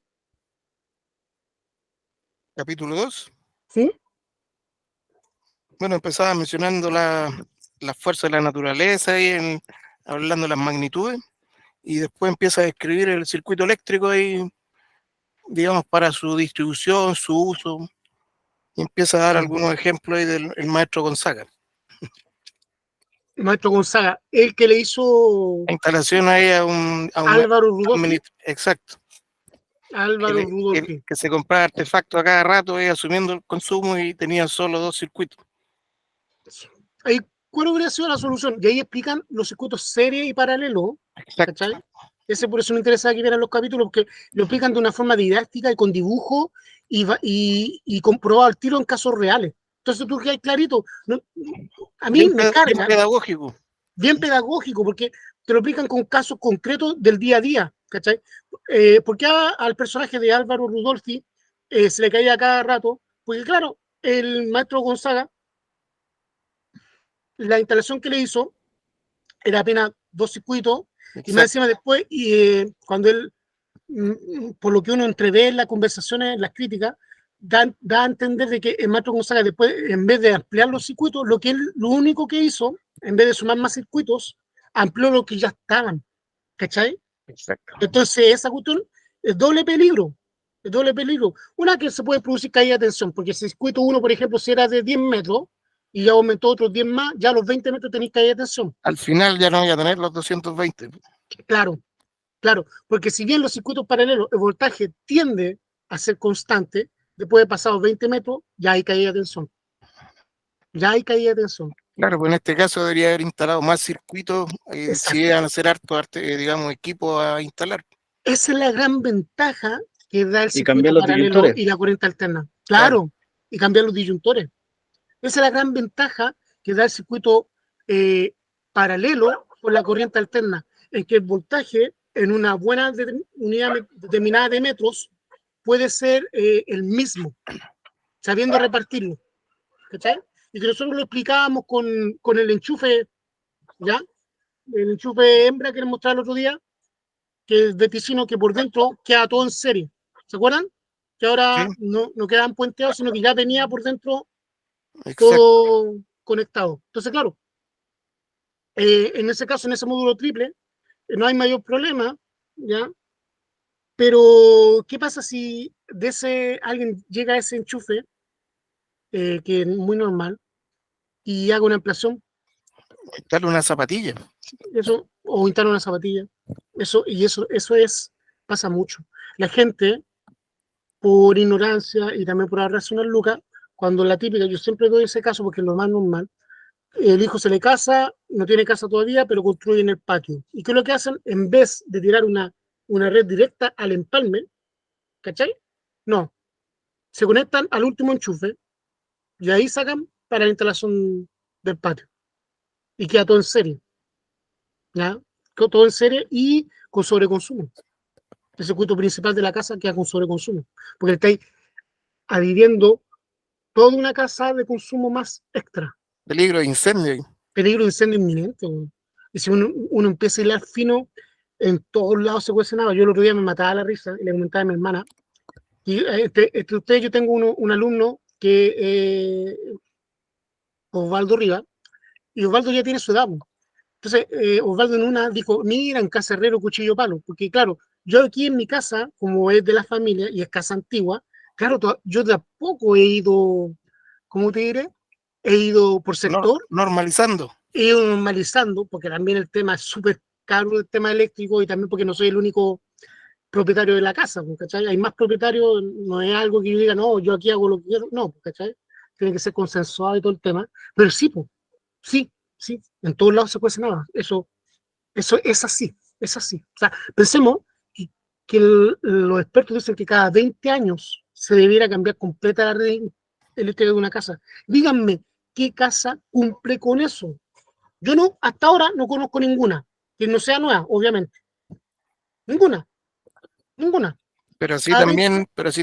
Capítulo 2. ¿Sí? Bueno, empezaba mencionando las fuerzas de la naturaleza y hablando de las magnitudes. Y después empieza a describir el circuito eléctrico ahí, digamos, para su distribución, su uso. Y empieza a dar Claro. algunos ejemplos ahí del el maestro Gonzaga. El maestro Gonzaga, el que le hizo La instalación ahí a un Álvaro Rudolfi, exacto. Álvaro Rudolfi. Que se compraba artefactos a cada rato asumiendo el consumo y tenía solo 2 circuitos. Ahí, ¿cuál hubiera sido la solución? Y ahí explican los circuitos serie y paralelo, Exacto. ¿cachai? Ese por eso me interesa que vieran los capítulos, porque lo explican de una forma didáctica y con dibujo y comprobado al tiro en casos reales. Entonces tú quedas clarito. No, a mí me Bien carga, pedagógico. bien pedagógico, porque te lo explican con casos concretos del día a día, ¿cachai? Porque al personaje de Álvaro Rudolfi se le caía cada rato, porque claro, el maestro Gonzaga, la instalación que le hizo era apenas 2 circuitos, y más Exacto. encima después, y cuando él, por lo que uno entrevé en las conversaciones, en las críticas, da a entender de que el maestro Gonzaga después, en vez de ampliar los circuitos, lo único que hizo, en vez de sumar más circuitos, amplió lo que ya estaban, ¿cachai? Exacto. Entonces, esa cuestión es doble peligro. Es doble peligro. Una, que se puede producir caída de tensión, porque si el circuito 1, por ejemplo, si era de 10 metros y ya aumentó otros 10 más, ya a los 20 metros tenéis caída de tensión. Al final ya no voy a tener los 220. Claro, claro. Porque si bien los circuitos paralelos, el voltaje tiende a ser constante, después de pasados 20 metros, ya hay caída de tensión. Ya hay caída de tensión. Claro, pues en este caso debería haber instalado más circuitos, si Exacto. iban a hacer harto, digamos, equipo a instalar. Esa es la gran ventaja que da el Y cambiar circuito los paralelo disyuntores. y la corriente alterna. Claro. Claro, y cambiar los disyuntores. Esa es la gran ventaja que da el circuito paralelo con la corriente alterna, en que el voltaje en una buena unidad determinada de metros puede ser el mismo, sabiendo repartirlo. ¿Cachai? Y que nosotros lo explicábamos con el enchufe, ¿ya? El enchufe hembra que les mostraba el otro día, que es de Ticino, que por dentro queda todo en serie. ¿Se acuerdan? Que ahora Sí, no quedan puenteados, sino que ya venía por dentro exacto. todo conectado. Entonces, claro, en ese caso, en ese módulo triple, no hay mayor problema, ¿ya? Pero, ¿qué pasa si de ese alguien llega a ese enchufe, que es muy normal, y haga una ampliación? Dale una zapatilla. Eso, o instala una zapatilla. Eso pasa mucho. La gente, por ignorancia y también por ahorrarse unas lucas, cuando la típica, yo siempre doy ese caso porque es lo más normal, el hijo se le casa, no tiene casa todavía, pero construye en el patio. ¿Y qué es lo que hacen? En vez de tirar una red directa al empalme, ¿cachai? No, se conectan al último enchufe y ahí sacan para la instalación del patio. Y queda todo en serie, ¿ya? Todo en serie y con sobreconsumo. El circuito principal de la casa queda con sobreconsumo, porque estáis adhiriendo toda una casa de consumo más extra. Peligro de incendio ahí. Peligro de incendio inminente. Güey. Y si uno empieza a hilar fino, en todos lados se cuece nada. Yo el otro día me mataba la risa y le comentaba a mi hermana. Y entre ustedes yo tengo un alumno que Osvaldo Riva, y Osvaldo ya tiene su edad. Güey. Entonces, Osvaldo en una dijo, mira, en casa herrero, cuchillo palo. Porque claro, yo aquí en mi casa, como es de la familia y es casa antigua, claro, yo de a poco he ido, ¿cómo te diré? He ido por sector, Normalizando. he ido normalizando, porque también el tema es súper caro, el tema eléctrico, y también porque no soy el único propietario de la casa, ¿cachai? Hay más propietarios, no es algo que yo diga, no, yo aquí hago lo que quiero, no, ¿cachai? Tiene que ser consensuado y todo el tema, pero sí, pues, sí, en todos lados se cuece nada, eso es así, es así. O sea, pensemos que los expertos dicen que cada 20 años se debiera cambiar completa la red eléctrica de una casa. Díganme, ¿qué casa cumple con eso? Yo no, hasta ahora no conozco ninguna, que no sea nueva, obviamente. Ninguna, ninguna. Pero sí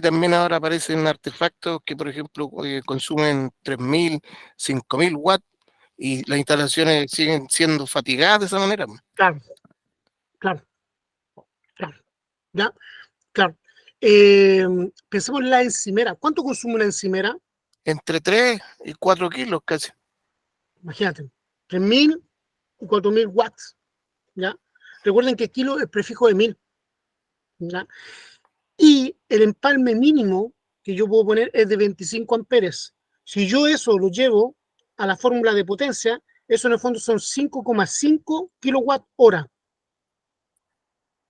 también ahora aparecen artefactos que, por ejemplo, consumen 3.000, 5.000 watts y las instalaciones siguen siendo fatigadas de esa manera. Claro, claro, claro. ¿Ya? Claro. Pensemos en la encimera. ¿Cuánto consume una encimera? Entre 3 y 4 kilos casi. Imagínate, 3.000 y 4.000 watts. ¿Ya? Recuerden que kilo es prefijo de 1.000. ¿Ya? Y el empalme mínimo que yo puedo poner es de 25 amperes. Si yo eso lo llevo a la fórmula de potencia, eso en el fondo son 5,5 kilowatt hora.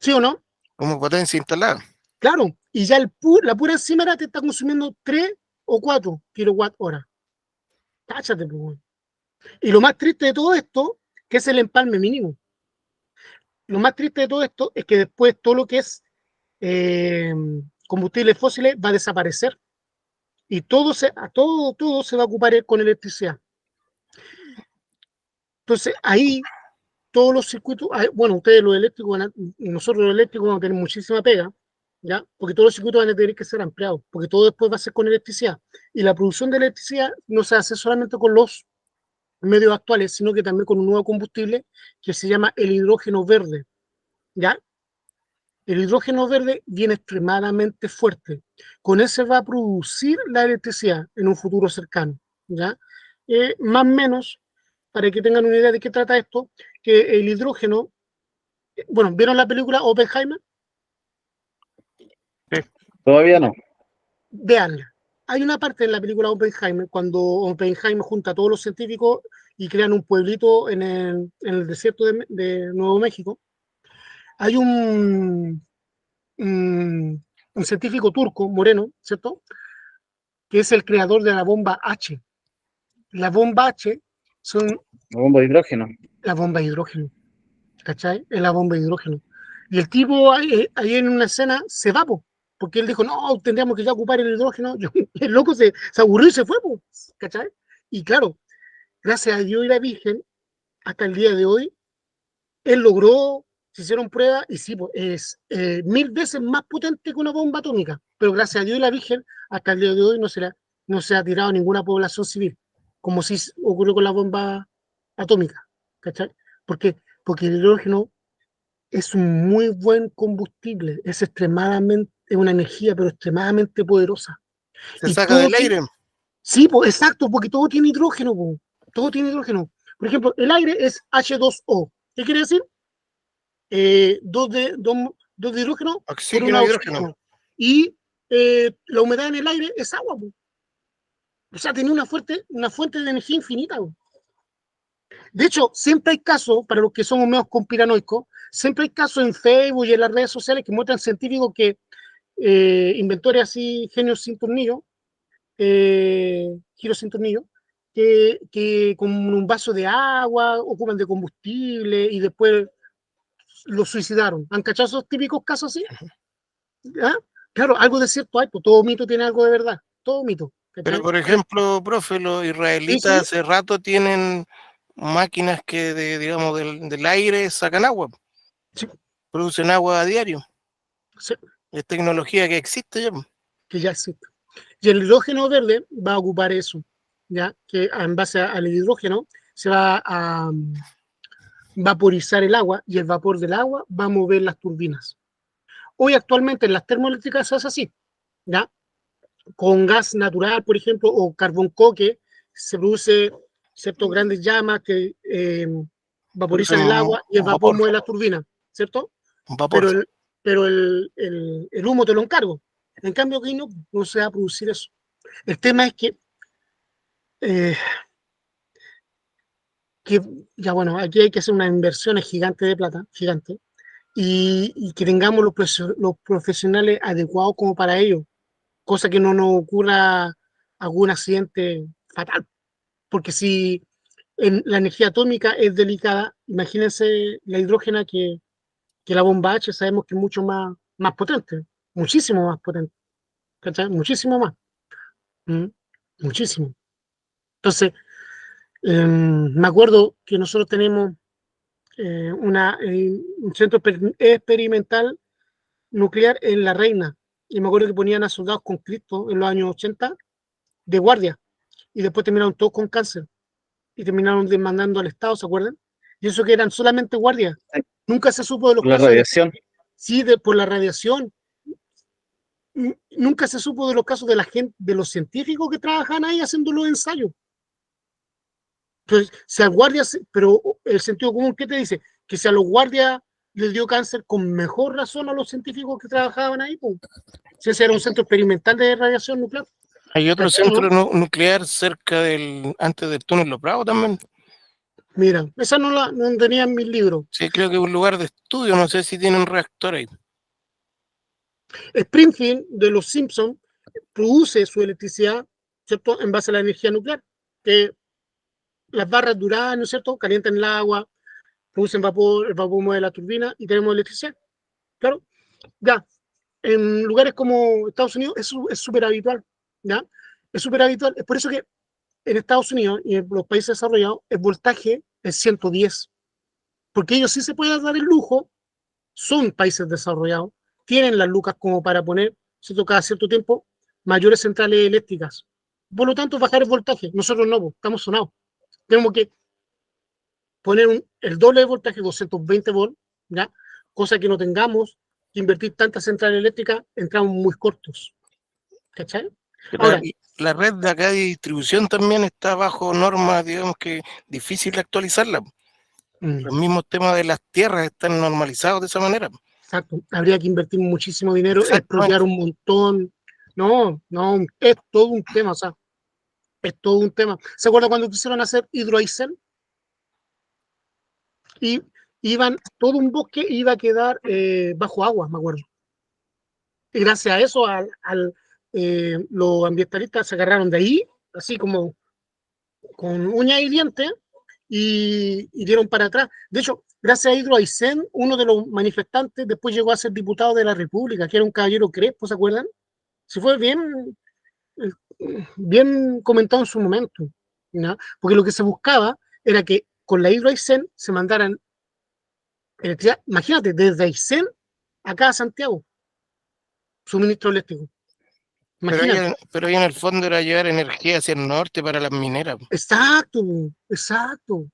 ¿Sí o no? Como potencia instalada. Claro, y ya la pura encimera te está consumiendo 3 o 4 kilowatt hora. Cáchate, pues. Y lo más triste de todo esto, que es el empalme mínimo. Lo más triste de todo esto es que después todo lo que es eh, combustibles fósiles va a desaparecer. Y todo se va a ocupar con electricidad. Entonces, ahí todos los circuitos, bueno, ustedes los eléctricos, nosotros los eléctricos vamos a tener muchísima pega, ¿ya? Porque todos los circuitos van a tener que ser ampliados, porque todo después va a ser con electricidad. Y la producción de electricidad no se hace solamente con los medios actuales, sino que también con un nuevo combustible que se llama el hidrógeno verde, ¿ya? El hidrógeno verde viene extremadamente fuerte. Con ese va a producir la electricidad en un futuro cercano, ¿ya? Más o menos, para que tengan una idea de qué trata esto, que el hidrógeno Bueno, ¿vieron la película Oppenheimer? Todavía no. Veanla. Hay una parte en la película Oppenheimer cuando Oppenheimer junta a todos los científicos y crean un pueblito en el desierto de Nuevo México. Hay un científico turco, moreno, ¿cierto? Que es el creador de la bomba H. La bomba H son La bomba de hidrógeno. la bomba de hidrógeno, ¿cachai? Es la bomba de hidrógeno. Y el tipo ahí en una escena se va, po, porque él dijo, no, tendríamos que ya ocupar el hidrógeno. El loco se aburrió y se fue, po, ¿cachai? Y claro, gracias a Dios y la Virgen, hasta el día de hoy, él logró, se hicieron pruebas y sí, pues, es 1000 veces más potente que una bomba atómica. Pero gracias a Dios y la Virgen, hasta el día de hoy no se ha tirado ninguna población civil, como sí ocurrió con la bomba atómica, ¿cachai? Porque el hidrógeno es un muy buen combustible, es una energía, pero extremadamente poderosa. Se Y saca todo del aire. sí, pues exacto, porque todo tiene hidrógeno, po, todo tiene hidrógeno. Por ejemplo, el aire es H2O. ¿Qué quiere decir? Dos de hidrógeno por Oxígeno, una hidrógeno. oxígeno. Y la humedad en el aire es agua, po. O sea, tiene una fuente de energía infinita, po. De hecho, siempre hay casos, para los que somos menos conspiranoicos, siempre hay casos en Facebook y en las redes sociales que muestran científicos que inventores así, genios sin tornillo, giros sin tornillo, que con un vaso de agua ocupan de combustible y después lo suicidaron. ¿Han cachado esos típicos casos así? ¿Ah? Claro, algo de cierto hay, pues todo mito tiene algo de verdad, todo mito. Pero, ¿Cachai? por ejemplo, profe, los Sí, israelitas sí, hace rato tienen máquinas que, digamos, del aire sacan agua, sí, producen agua a diario. sí, Es tecnología que existe ya. que ya existe. Y el hidrógeno verde va a ocupar eso, ¿ya? Que en base al hidrógeno se va a vaporizar el agua y el vapor del agua va a mover las turbinas. Hoy actualmente en las termoeléctricas se hace así, ¿ya? Con gas natural, por ejemplo, o carbón coque, se produce ciertas grandes llamas que vaporizan el Producen agua y el vapor vapor, mueve la turbina, ¿cierto? vapor. Pero el humo te lo encargo. En cambio, aquí no se va a producir eso. El tema es eh, que, ya bueno, aquí hay que hacer unas inversiones gigantes de plata, gigante, y que tengamos los profesionales adecuados como para ello, cosa que no nos ocurra algún accidente fatal. Porque si la energía atómica es delicada, imagínense la hidrógena que la bomba H sabemos que es mucho más potente, muchísimo más potente, ¿cachai? Muchísimo más, ¿Mm? Muchísimo. Entonces, me acuerdo que nosotros tenemos un centro experimental nuclear en La Reina, y me acuerdo que ponían a soldados con Cristo en los años 80 de guardia, y después terminaron todos con cáncer, y terminaron demandando al Estado, ¿se acuerdan? Y eso que eran solamente guardias. Nunca se supo de los La casos radiación. sí, por la radiación. Nunca se supo de los casos de la gente, de los científicos que trabajan ahí haciendo los ensayos. Entonces, si al guardia, pero el sentido común, ¿qué te dice? Que si a los guardias les dio cáncer, con mejor razón a los científicos que trabajaban ahí, pues. Si ese era un centro experimental de radiación nuclear. Hay otro ¿Cachai, no? centro nuclear cerca antes del túnel Los Bravos también. Mira, esa no tenía en mis libros. Sí, creo que es un lugar de estudio, no sé si tienen reactor ahí. Springfield, de los Simpsons, produce su electricidad, ¿cierto?, en base a la energía nuclear, que las barras de uranio, ¿cierto?, calientan el agua, producen vapor, el vapor mueve la turbina y tenemos electricidad. Claro, ya, en lugares como Estados Unidos eso es súper habitual, ¿ya? Es súper habitual. Es por eso que en Estados Unidos y en los países desarrollados el voltaje es 110, porque ellos sí se pueden dar el lujo, son países desarrollados, tienen las lucas como para poner, ¿cierto?, cada cierto tiempo mayores centrales eléctricas. Por lo tanto, bajar el voltaje. Nosotros no, estamos sonados. Tenemos que poner el doble de voltaje, 220 volts, ¿ya? Cosa que no tengamos que invertir tantas centrales eléctricas, entramos muy cortos. ¿Cachai? La, Ahora, la red de acá de distribución también está bajo normas, digamos que difícil de actualizarla. Los mismos temas de las tierras están normalizados de esa manera. Exacto. Habría que invertir muchísimo dinero, Exactamente. expropiar un montón. No, es todo un tema, o sea, es todo un tema. ¿Se acuerda cuando quisieron hacer Hidroaicén? Y todo un bosque iba a quedar bajo agua, me acuerdo. Y gracias a eso, los ambientalistas se agarraron de ahí, así como con uñas y dientes, y dieron para atrás. De hecho, gracias a Hidroaicén, uno de los manifestantes después llegó a ser diputado de la República, que era un caballero Crespo, ¿se acuerdan? Se fue bien comentado en su momento, ¿no? Porque lo que se buscaba era que con la Hidroaicén se mandaran electricidad, imagínate, desde Aysén acá a Santiago, suministro eléctrico. Imagínate. Pero ahí en el fondo era llevar energía hacia el norte para las mineras. Exacto, exacto.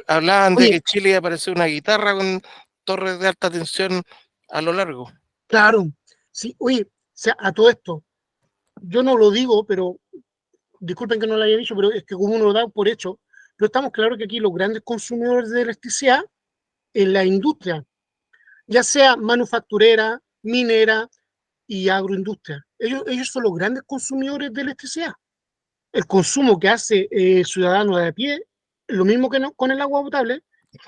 Hablaban de Oye, que Chile iba a aparecer una guitarra con torres de alta tensión a lo largo. claro, sí, oye, o sea, a todo esto, yo no lo digo, pero disculpen que no lo haya dicho, pero es que como uno lo da por hecho, pero estamos claros que aquí los grandes consumidores de electricidad en la industria, ya sea manufacturera, minera y agroindustria, ellos son los grandes consumidores de electricidad. El consumo que hace el ciudadano de a pie, lo mismo que no, con el agua potable,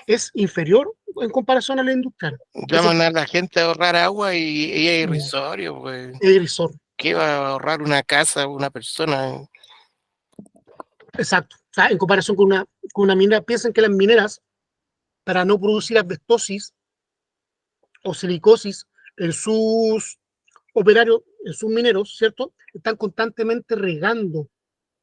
es inferior en comparación a la industrial. Eso Llaman a la gente a ahorrar agua y es irrisorio, pues. es irrisorio. ¿Qué va a ahorrar una casa, una persona? Exacto. O sea, en comparación con una minera, piensan que las mineras, para no producir asbestosis o silicosis en sus operarios, en sus mineros, ¿cierto? Están constantemente regando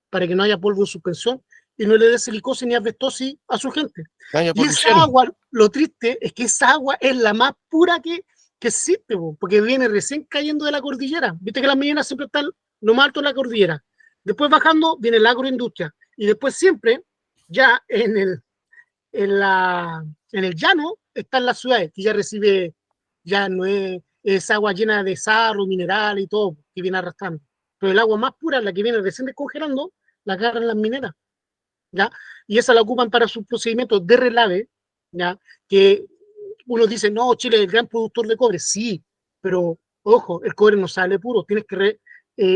para que no haya polvo en suspensión y no le dé silicosis ni asbestosis a su gente. No haya Y esa polución. agua, lo triste es que esa agua es la más pura que existe, porque viene recién cayendo de la cordillera. Viste que las mineras siempre están lo más alto de la cordillera. Después bajando viene la agroindustria. Y después siempre, ya en el llano, están las ciudades, que ya recibe, ya no es agua llena de sarro, mineral y todo, que viene arrastrando. Pero el agua más pura, la que viene recién descongelando, la agarran las mineras, ¿ya? Y esa la ocupan para sus procedimientos de relave, ¿ya? Que uno dice, no, Chile es el gran productor de cobre, sí, pero ojo, el cobre no sale puro, tienes que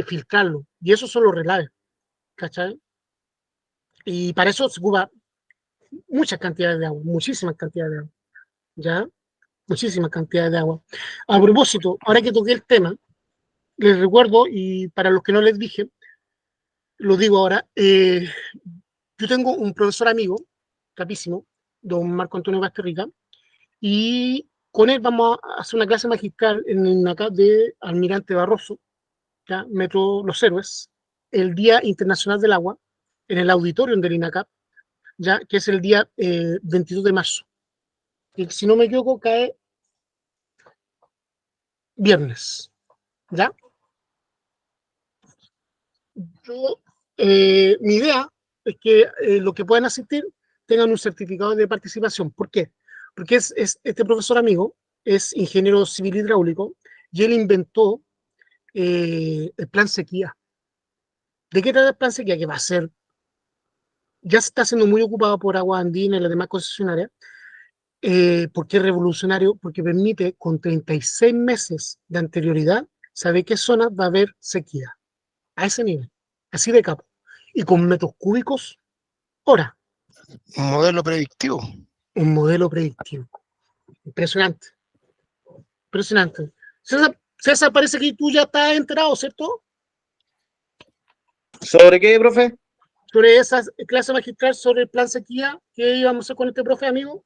filtrarlo, y esos son los relaves, ¿cachai? Y para eso se ocupa muchas cantidades de agua, muchísimas cantidades de agua, ¿ya? Muchísimas cantidades de agua. A propósito, ahora que toqué el tema, les recuerdo, y para los que no les dije, lo digo ahora, yo tengo un profesor amigo, capísimo, don Marco Antonio Basterrica, y con él vamos a hacer una clase magistral en el NACAP de Almirante Barroso, ¿ya? Metro Los Héroes, el Día Internacional del Agua, en el auditorio del INACAP, ya que es el día 22 de marzo. Y si no me equivoco, cae viernes, ¿ya? Yo, mi idea es que los que puedan asistir tengan un certificado de participación. ¿Por qué? Porque este profesor amigo es ingeniero civil hidráulico y él inventó el plan sequía. ¿De qué trata el plan sequía? Que va a ser, ya se está siendo muy ocupado por Agua Andina y las demás concesionarias. ¿Por qué es revolucionario? Porque permite con 36 meses de anterioridad saber qué zonas va a haber sequía. A ese nivel, así de capo. Y con metros cúbicos hora. Un modelo predictivo. Un modelo predictivo. Impresionante. Impresionante. César, parece que tú ya estás enterado, ¿cierto? ¿Sobre qué, profe? Sobre esa clase magistral, sobre el plan sequía que íbamos a hacer con este profe, amigo.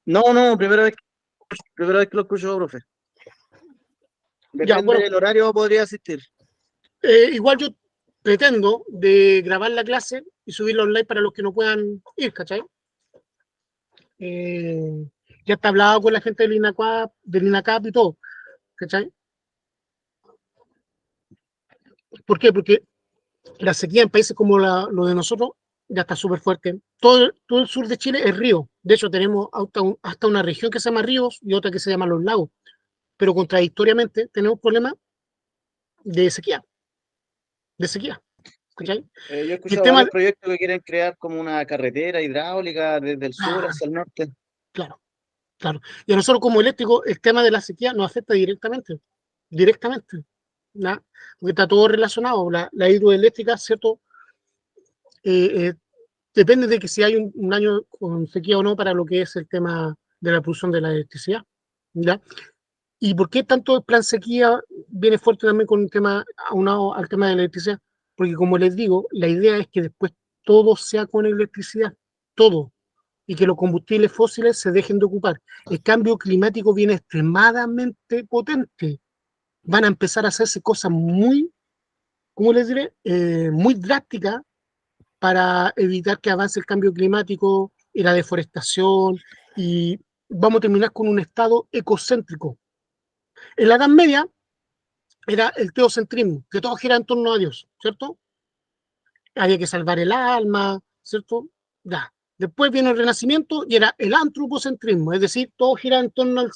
No, primera vez que lo escucho, profe. Ya, Depende bueno, del horario, podría asistir. igual yo pretendo de grabar la clase y subirla online para los que no puedan ir, ¿cachai? Ya está hablado con la gente del INACAP y todo, ¿cachai? ¿Por qué? Porque la sequía en países como lo de nosotros ya está súper fuerte. Todo el sur de Chile es río. De hecho, tenemos hasta una región que se llama ríos y otra que se llama los lagos. Pero contradictoriamente tenemos problemas de sequía. De sequía. ¿Cachai? Yo he Y el escuchado tema, varios proyectos que quieren crear como una carretera hidráulica desde el sur hacia el norte. Claro, claro. Y a nosotros como eléctricos, el tema de la sequía nos afecta directamente, ¿ya? Porque está todo relacionado. La hidroeléctrica, ¿cierto? Eh, eh, Depende de que si hay un año con sequía o no para lo que es el tema de la producción de la electricidad, ¿ya? ¿Y por qué tanto el plan sequía viene fuerte también con un tema aunado al tema de la electricidad? Porque como les digo, la idea es que después todo sea con electricidad, todo, y que los combustibles fósiles se dejen de ocupar. El cambio climático viene extremadamente potente. Van a empezar a hacerse cosas muy, ¿cómo les diré? Muy drásticas para evitar que avance el cambio climático y la deforestación, y vamos a terminar con un estado ecocéntrico. En la Edad Media era el teocentrismo, que todo gira en torno a Dios, ¿cierto? Había que salvar el alma, ¿cierto? Ya. Después viene el Renacimiento y era el antropocentrismo, es decir, todo gira en torno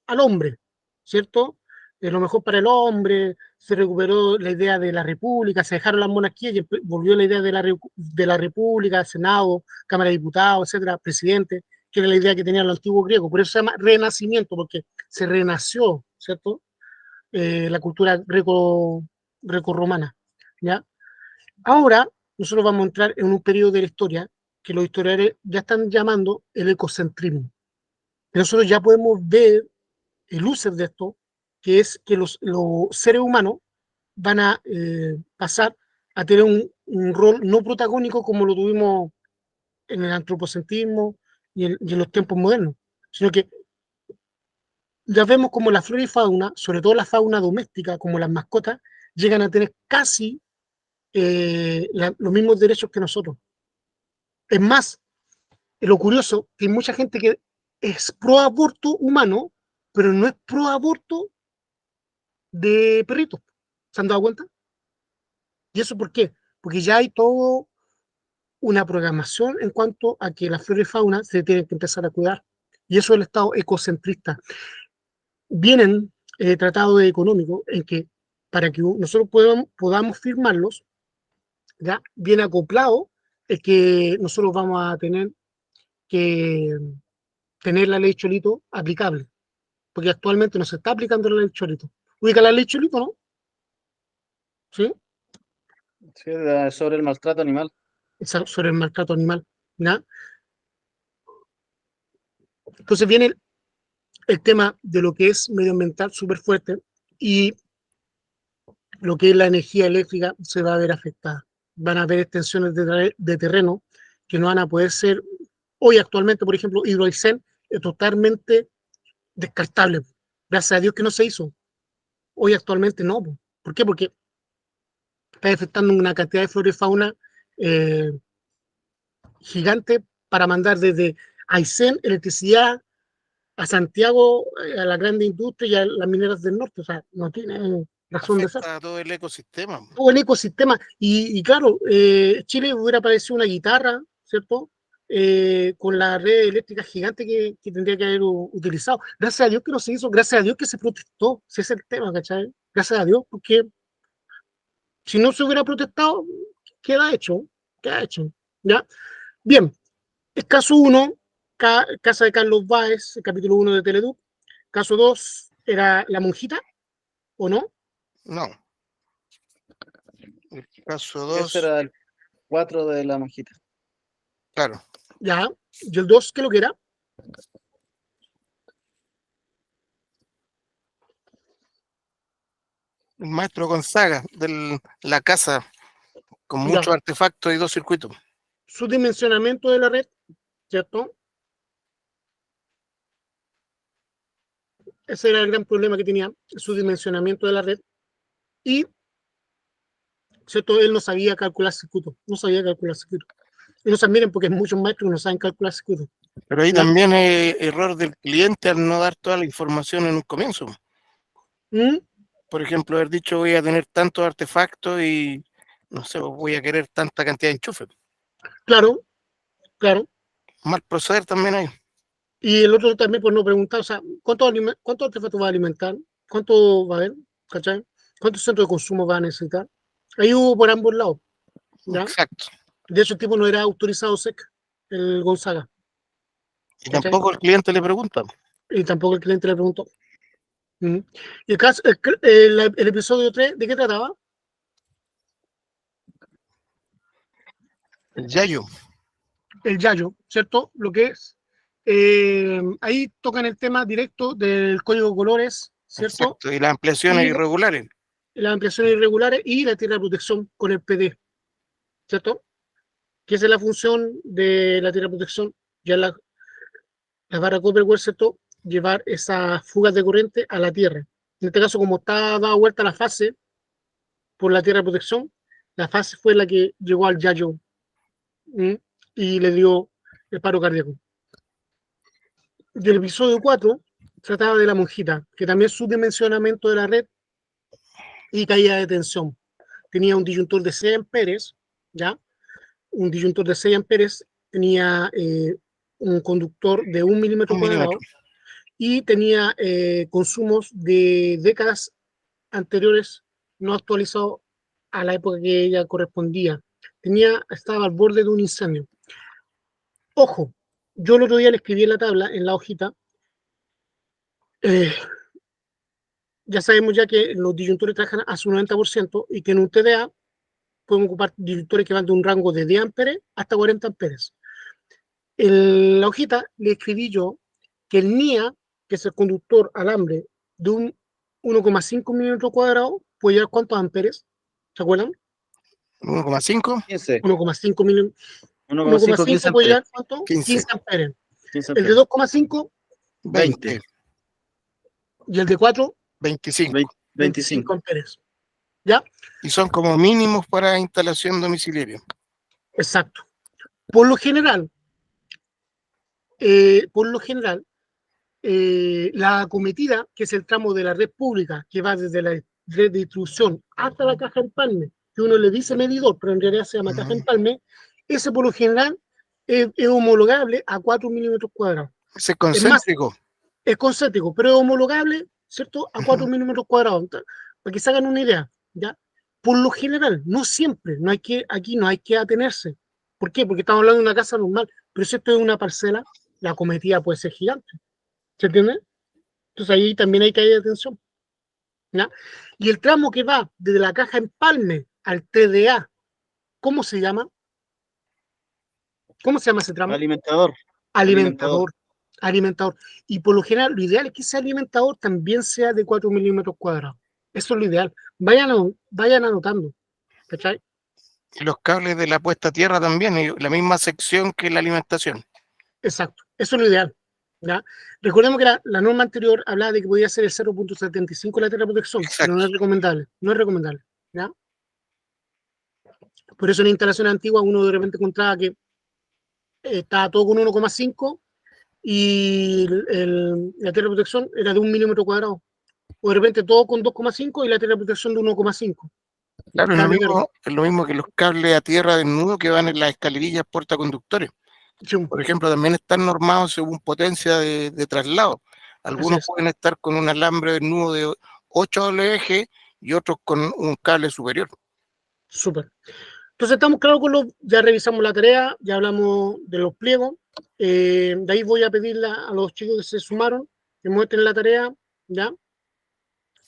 al hombre, ¿cierto? Es lo mejor para el hombre, se recuperó la idea de la república, se dejaron las monarquías y volvió la idea de la república, Senado, Cámara de Diputados, etcétera, presidente, que era la idea que tenían los antiguos griegos. Por eso se llama renacimiento, porque se renació, ¿cierto? La cultura greco-romana, ¿ya? Ahora, nosotros vamos a entrar en un periodo de la historia que los historiadores ya están llamando el ecocentrismo. Nosotros ya podemos ver luces de esto, que es que los seres humanos van a pasar a tener un rol no protagónico como lo tuvimos en el antropocentrismo y en los tiempos modernos, sino que ya vemos como la flora y fauna, sobre todo la fauna doméstica, como las mascotas, llegan a tener casi los mismos derechos que nosotros. Es más, lo curioso, que hay mucha gente que es pro aborto humano, pero no es pro aborto de perritos. ¿Se han dado cuenta? ¿Y eso por qué? Porque ya hay toda una programación en cuanto a que la flora y fauna se tienen que empezar a cuidar. Y eso es el Estado ecocentrista. Vienen tratados económicos en que para que nosotros podamos firmarlos, ya viene acoplado es que nosotros vamos a tener que tener la ley Cholito aplicable, porque actualmente no se está aplicando la ley Cholito. Ubica la ley Cholito, ¿no? ¿Sí? Sí, sobre el maltrato animal. Sobre el maltrato animal, ¿ya? Entonces viene el tema de lo que es medioambiental súper fuerte y lo que es la energía eléctrica se va a ver afectada. Van a haber extensiones de terreno que no van a poder ser, hoy actualmente, por ejemplo, Hidroaicén es totalmente descartable. Gracias a Dios que no se hizo. Hoy actualmente no. ¿Por qué? Porque está afectando una cantidad de flora y fauna eh, gigante para mandar desde Aysén electricidad a Santiago, a la grande industria y a las mineras del norte. O sea, no tiene razón de ser. Afecta a todo el ecosistema. Todo el ecosistema. Y claro, Chile hubiera parecido una guitarra, ¿cierto? Con la red eléctrica gigante que tendría que haber utilizado. Gracias a Dios que no se hizo, gracias a Dios que se protestó, si ese es el tema, ¿cachai? Gracias a Dios, porque si no se hubiera protestado, queda hecho, queda hecho, ¿ya? Bien, el caso 1, casa de Carlos Báez, el capítulo 1 de Teleduc. Caso 2 era La Monjita, ¿o no? No. El caso 2, Ese era el 4 de la monjita. claro. Ya, y el 2, ¿qué es lo que era? El maestro Gonzaga, de la casa, con Ya, muchos artefactos y 2 circuitos. subdimensionamiento de la red, ¿cierto? Ese era el gran problema que tenía, el subdimensionamiento de la red. Y, ¿cierto? Él no sabía calcular circuitos, no sabía calcular circuitos. Y no se admiren porque hay muchos maestros que no saben calcular circuitos. Pero ahí ¿Ya? también es error del cliente al no dar toda la información en un comienzo. ¿Mm? Por ejemplo, haber dicho voy a tener tantos artefactos y no sé, voy a querer tanta cantidad de enchufes. Claro, claro. Mal proceder también hay. Y el otro también, pues no preguntar, o sea, ¿cuántos artefactos va a alimentar? ¿Cuánto va a haber? ¿Cachai? ¿Cuántos centros de consumo va a necesitar? Ahí hubo por ambos lados, ¿ya? Exacto. De hecho, el tipo no era autorizado SEC, el Gonzaga. Y ¿cachai? tampoco el cliente le pregunta. Y tampoco el cliente le preguntó. Mm. Y el episodio 3, ¿de qué trataba? El yayo. El yayo, ¿cierto? Lo que es. Ahí tocan el tema directo del código de colores, ¿cierto? Exacto. Y las ampliaciones Y irregulares. las ampliaciones irregulares y la tierra de protección con el PD, ¿cierto? Que esa es la función de la tierra de protección. Ya la barra Copperware, ¿cierto? Llevar esas fugas de corriente a la tierra. En este caso, como está dada vuelta la fase por la tierra de protección, la fase fue la que llegó al yayo. ¿Mm? Y le dio el paro cardíaco. Del episodio 4 trataba de la monjita, que también es subdimensionamiento de la red y caída de tensión. Tenía un disyuntor de 6 amperes, ¿ya? Un disyuntor de 6 amperes, tenía un conductor de 1 milímetro Un milímetro. cuadrado y tenía consumos de décadas anteriores no actualizados a la época que ella correspondía. Estaba al borde de un incendio. Ojo, yo el otro día le escribí en la tabla, en la hojita, eh, ya sabemos ya que los disyuntores trabajan a su 90% y que en un TDA pueden ocupar disyuntores que van de un rango de 10 amperes hasta 40 amperes. En la hojita le escribí yo que el NIA, que es el conductor alambre de un 1,5 milímetros cuadrados, puede llevar ¿cuántos amperes? ¿Se acuerdan? 1,5, 15, 1,5 milímetros. 1,5, 15 1,5 puede amperes, llevar ¿cuánto? 15, 15 amperes. 15 El de amperes, 2,5 20, y el de 4, 25. 25 25. amperes. ¿Ya? Y son como mínimos para instalación domiciliaria. Exacto. Por lo general, la acometida, que es el tramo de la red pública, que va desde la red de distribución hasta la caja de empalme, que uno le dice medidor, pero en realidad se llama caja de empalme, ese por lo general es homologable a 4 milímetros cuadrados. Ese es Es más, concéntrico. es concéntrico, pero es homologable, ¿cierto?, a 4 milímetros cuadrados. Para que se hagan una idea, ¿ya? Por lo general, no siempre, aquí no hay que atenerse. ¿Por qué? Porque estamos hablando de una casa normal, pero si esto es una parcela, la acometida puede ser gigante. ¿Se entiende? Entonces ahí también hay que ir de atención. ¿Ya? Y el tramo que va desde la caja empalme al TDA, ¿cómo se llama? ¿Cómo se llama ese tramo? Alimentador, alimentador. Alimentador. Alimentador. Y por lo general, lo ideal es que ese alimentador también sea de 4 milímetros cuadrados. Eso es lo ideal. Vayan anotando. ¿Cachai? Y los cables de la puesta a tierra también, y la misma sección que la alimentación. Exacto. Eso es lo ideal. ¿Ya? Recordemos que la norma anterior hablaba de que podía ser el 0,75 de la tierra de protección, pero no Exacto. es recomendable. No es recomendable. ¿Ya? Por eso en instalaciones antiguas uno de repente encontraba que estaba todo con 1,5 y la tierra de protección era de 1 milímetro cuadrado. O de repente todo con 2,5 y la tierra de protección de 1,5. Claro, Cable verde. es lo mismo que los cables a tierra desnudo que van en las escalerillas portaconductores. Chum. Por ejemplo, también están normados según potencia de traslado. Así Algunos es. pueden estar con un alambre desnudo de 8 eje y otros con un cable superior. Súper. Entonces estamos claros ya revisamos la tarea, ya hablamos de los pliegos. De ahí voy a pedirle a los chicos que se sumaron que muestren la tarea, ¿ya?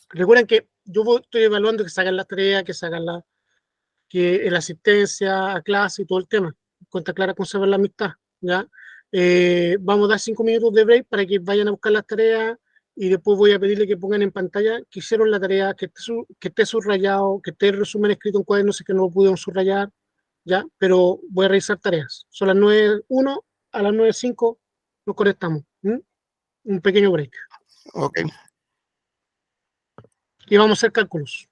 Recuerden que estoy evaluando que sacan la tarea, que la asistencia a clase y todo el tema. Cuenta clara conservar la amistad, ¿ya? Vamos a dar 5 minutos de break para que vayan a buscar las tareas y después voy a pedirle que pongan en pantalla que hicieron la tarea, que esté subrayado, que esté el resumen escrito en cuadernos, que no lo pudieron subrayar, ¿ya? Pero voy a revisar tareas. Son las 9:01, a las 9:05 nos conectamos. ¿M? Un pequeño break. Ok. Y vamos a hacer cálculos.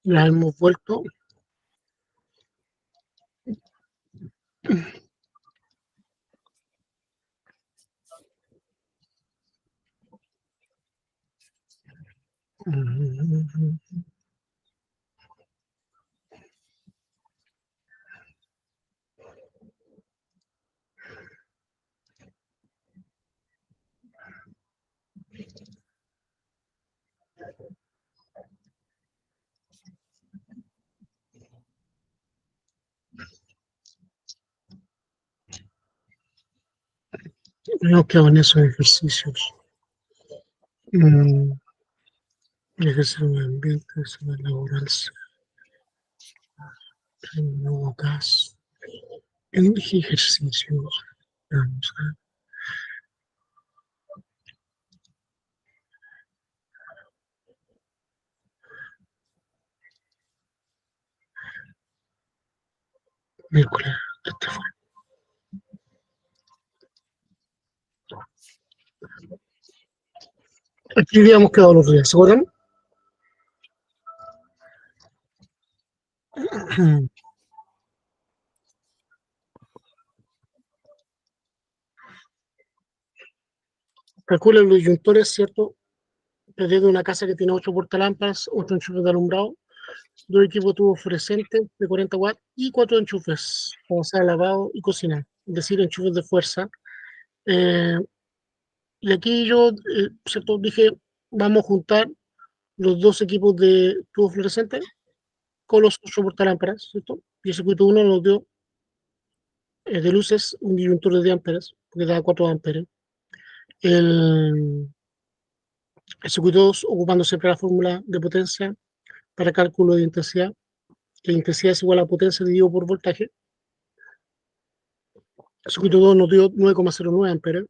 Ya hemos vuelto. Hemos quedado en esos ejercicios. Ejercer un ambiente laboral, un nuevo caso. Elige ejercicios. Vamos a miércoles. Este fue. Aquí habíamos quedado los días, ¿se acuerdan? Calcula los disyuntores, ¿cierto? PD de una casa que tiene 8 portalámparas, 8 enchufes de alumbrado, 2 equipos tubos fluorescentes de 40 watts y 4 enchufes para hacer lavado y cocina, es decir, enchufes de fuerza. Y aquí yo, ¿cierto? Dije, vamos a juntar los 2 equipos de tubos fluorescentes con los 8 portalámparas, ¿cierto? Y el circuito 1 nos dio de luces un disyuntor de 10 amperes, porque da 4 amperes. El circuito 2 ocupando siempre la fórmula de potencia para cálculo de intensidad, que intensidad es igual a potencia dividido por voltaje. El circuito 2 nos dio 9,09 amperes.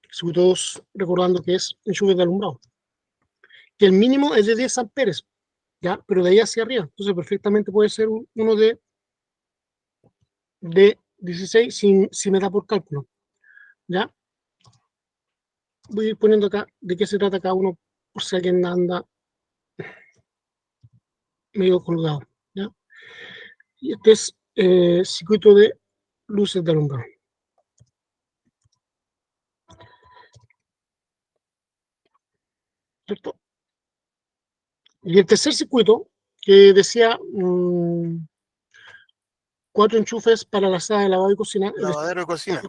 El circuito 2, recordando que es enchufe de alumbrado. Que el mínimo es de 10 amperes, ¿ya? Pero de ahí hacia arriba. Entonces, perfectamente puede ser uno de 16 si me da por cálculo, ¿ya? Voy a ir poniendo acá de qué se trata cada uno, por si alguien anda medio colgado, ¿ya? Y este es circuito de luces de alumbrado. ¿Cierto? Y el tercer circuito, que decía 4 enchufes para la sala de lavado y cocina, Lavadero de cocina.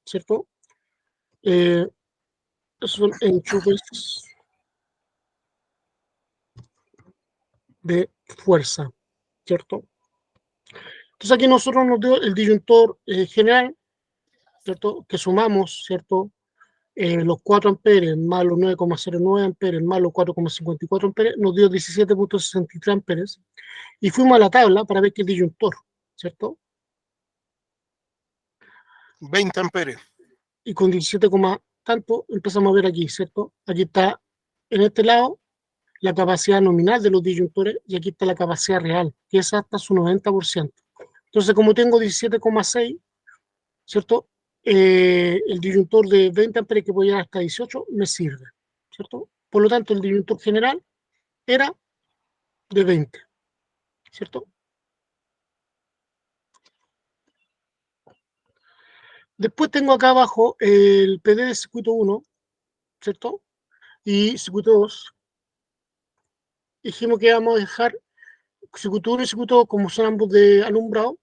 ¿cierto? Son enchufes de fuerza, ¿cierto? Entonces aquí nosotros nos dio el disyuntor general, ¿cierto? Que sumamos, ¿cierto? Los 4 amperes más los 9,09 amperes más los 4,54 amperes nos dio 17,63 amperes. Y fuimos a la tabla para ver qué es disyuntor, ¿cierto? 20 amperes. Y con 17, tanto empezamos a ver aquí, ¿cierto? Aquí está, en este lado, la capacidad nominal de los disyuntores y aquí está la capacidad real, que es hasta su 90%. Entonces, como tengo 17,6, ¿cierto? El disyuntor de 20 amperes que puede llegar hasta 18 me sirve, ¿cierto? Por lo tanto, el disyuntor general era de 20, ¿cierto? Después tengo acá abajo el PD de circuito 1, ¿cierto? Y circuito 2. Dijimos que vamos a dejar circuito 1 y circuito 2 como son ambos de alumbrado,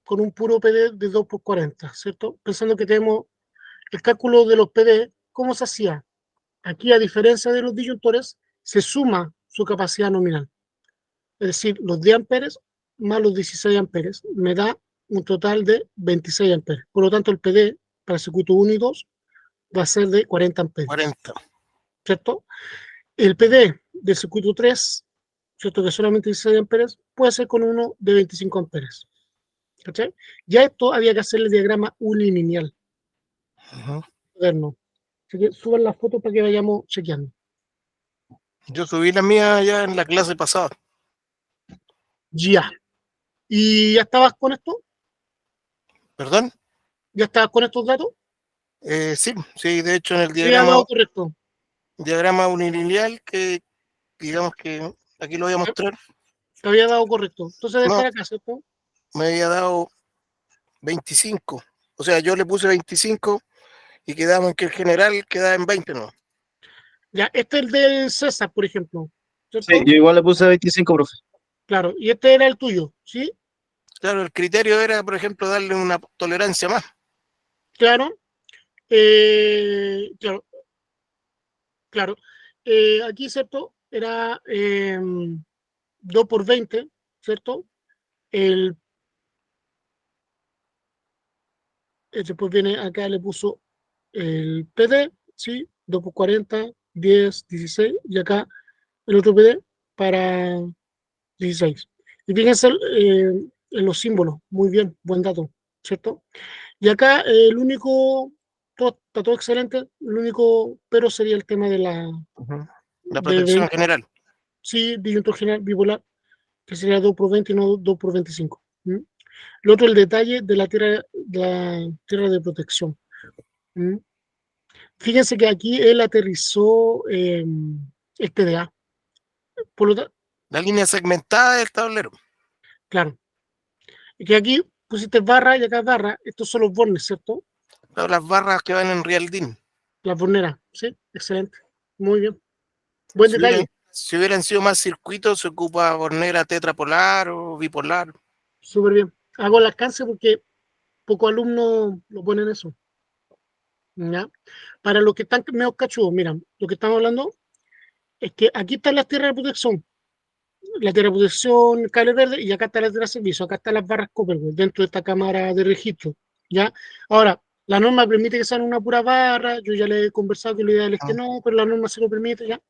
con un puro PD de 2 por 40, ¿cierto? Pensando que tenemos el cálculo de los PD, ¿cómo se hacía? Aquí, a diferencia de los disyuntores, se suma su capacidad nominal. Es decir, los 10 amperes más los 16 amperes me da un total de 26 amperes. Por lo tanto, el PD para el circuito 1 y 2 va a ser de 40 amperes. 40. ¿Cierto? El PD del circuito 3, ¿cierto? Que solamente 16 amperes, puede ser con uno de 25 amperes. ¿Cachai? Ya esto había que hacerle el diagrama unilineal. Moderno. Así que suban las fotos para que vayamos chequeando. Yo subí la mía ya en la clase pasada. Ya. ¿Y ya estabas con esto? ¿Perdón? ¿Ya estabas con estos datos? Sí, de hecho en el ¿Había dado correcto? diagrama unilineal que digamos que aquí lo voy a mostrar. Te había dado correcto. Entonces de No. estar acá, ¿cierto? Me había dado 25. O sea, yo le puse 25 y quedamos en que el general quedaba en 20, ¿no? Ya, este es el del César, por ejemplo, ¿cierto? Sí, yo igual le puse 25, profe. Claro, y este era el tuyo, ¿sí? Claro, el criterio era, por ejemplo, darle una tolerancia más. Claro, claro, claro. Aquí, ¿cierto? Era 2 por 20, ¿cierto? El, después viene acá, le puso el PD, ¿sí? 2 por 40, 10, 16, y acá el otro PD para 16. Y fíjense en los símbolos, muy bien, buen dato, ¿cierto? Y acá el único, está todo excelente, el único pero sería el tema de la Ujú. La de protección 20, general. sí, disyuntor general bipolar, que sería 2 por 20 y no 2 por 25. ¿Mm? Lo otro, el detalle de la tierra de protección. ¿Mm? Fíjense que aquí él aterrizó el TDA. Por lo tanto, La línea segmentada del tablero. claro, y que aquí pusiste barra y acá barra, estos son los bornes, ¿cierto? Claro, las barras que van en Realdin. Las borneras, ¿sí? Excelente. Muy bien. Buen detalle. Si hubieran sido más circuitos, se ocupa bornera tetrapolar o bipolar. Súper bien. Hago el alcance porque pocos alumnos lo ponen eso. ¿Ya? Para los que están medio cachudos, miran, lo que estamos hablando es que aquí están las tierras de protección. La tierra de protección, cable verde, y acá está la tierra de servicio. Acá están las barras Copperware dentro de esta cámara de registro. ¿Ya? Ahora, la norma permite que sean una pura barra. Yo ya le he conversado que lo ideal es que no, pero la norma se lo permite, ¿ya?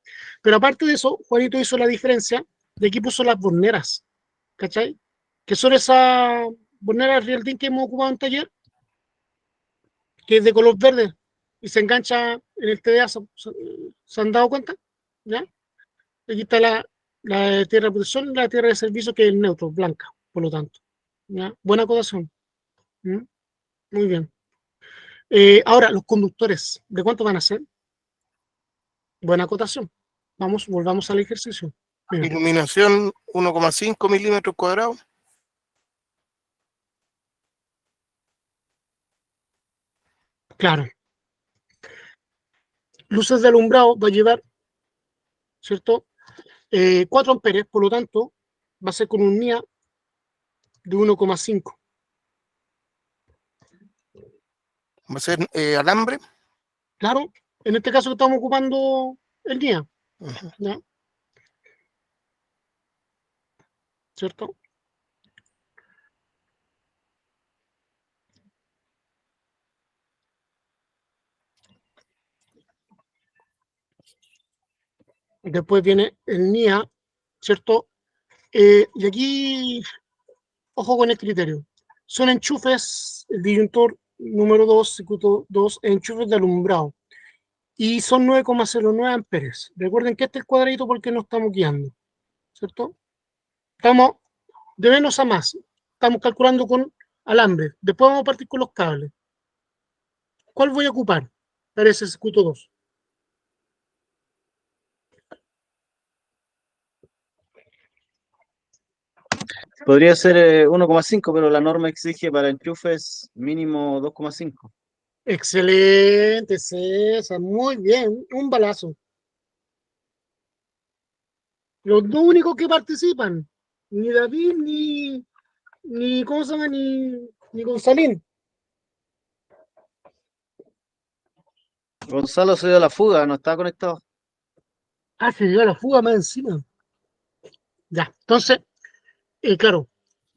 Pero aparte de eso, Juanito hizo la diferencia de aquí puso las borneras. ¿Cachai? Que son esas borneras Real Team que hemos ocupado en taller, que es de color verde y se engancha en el TDA, ¿se han dado cuenta? ¿Ya? Aquí está la de tierra de protección y la de tierra de servicio, que es el neutro, blanca, por lo tanto. ¿Ya? Buena acotación. ¿Mm? Muy bien. Ahora, los conductores, ¿de cuánto van a ser? Buena acotación. Vamos, volvamos al ejercicio. Mira, Iluminación 1,5 milímetros cuadrados. claro. Luces de alumbrado va a llevar, ¿cierto? 4 amperes, por lo tanto, va a ser con un NIA de 1,5. Va a ser alambre. Claro, en este caso estamos ocupando el NIA, Ujú. ¿ya? ¿Cierto? Después viene el NIA, ¿cierto? Y aquí, ojo con el criterio. Son enchufes, el disyuntor número 2, circuito 2, enchufes de alumbrado. Y son 9,09 amperes. Recuerden que este es el cuadradito porque no estamos guiando, ¿cierto? Estamos de menos a más. Estamos calculando con alambre. Después vamos a partir con los cables. ¿Cuál voy a ocupar para ese circuito 2? Podría ser 1,5, pero la norma exige para enchufes mínimo 2,5. Excelente, César. Muy bien. Un balazo. Los dos únicos que participan. Ni David, ni ¿cómo se llama? Ni Gonzalín. Gonzalo se dio la fuga, no está conectado. Ah, se dio la fuga más encima. Ya. Entonces, claro,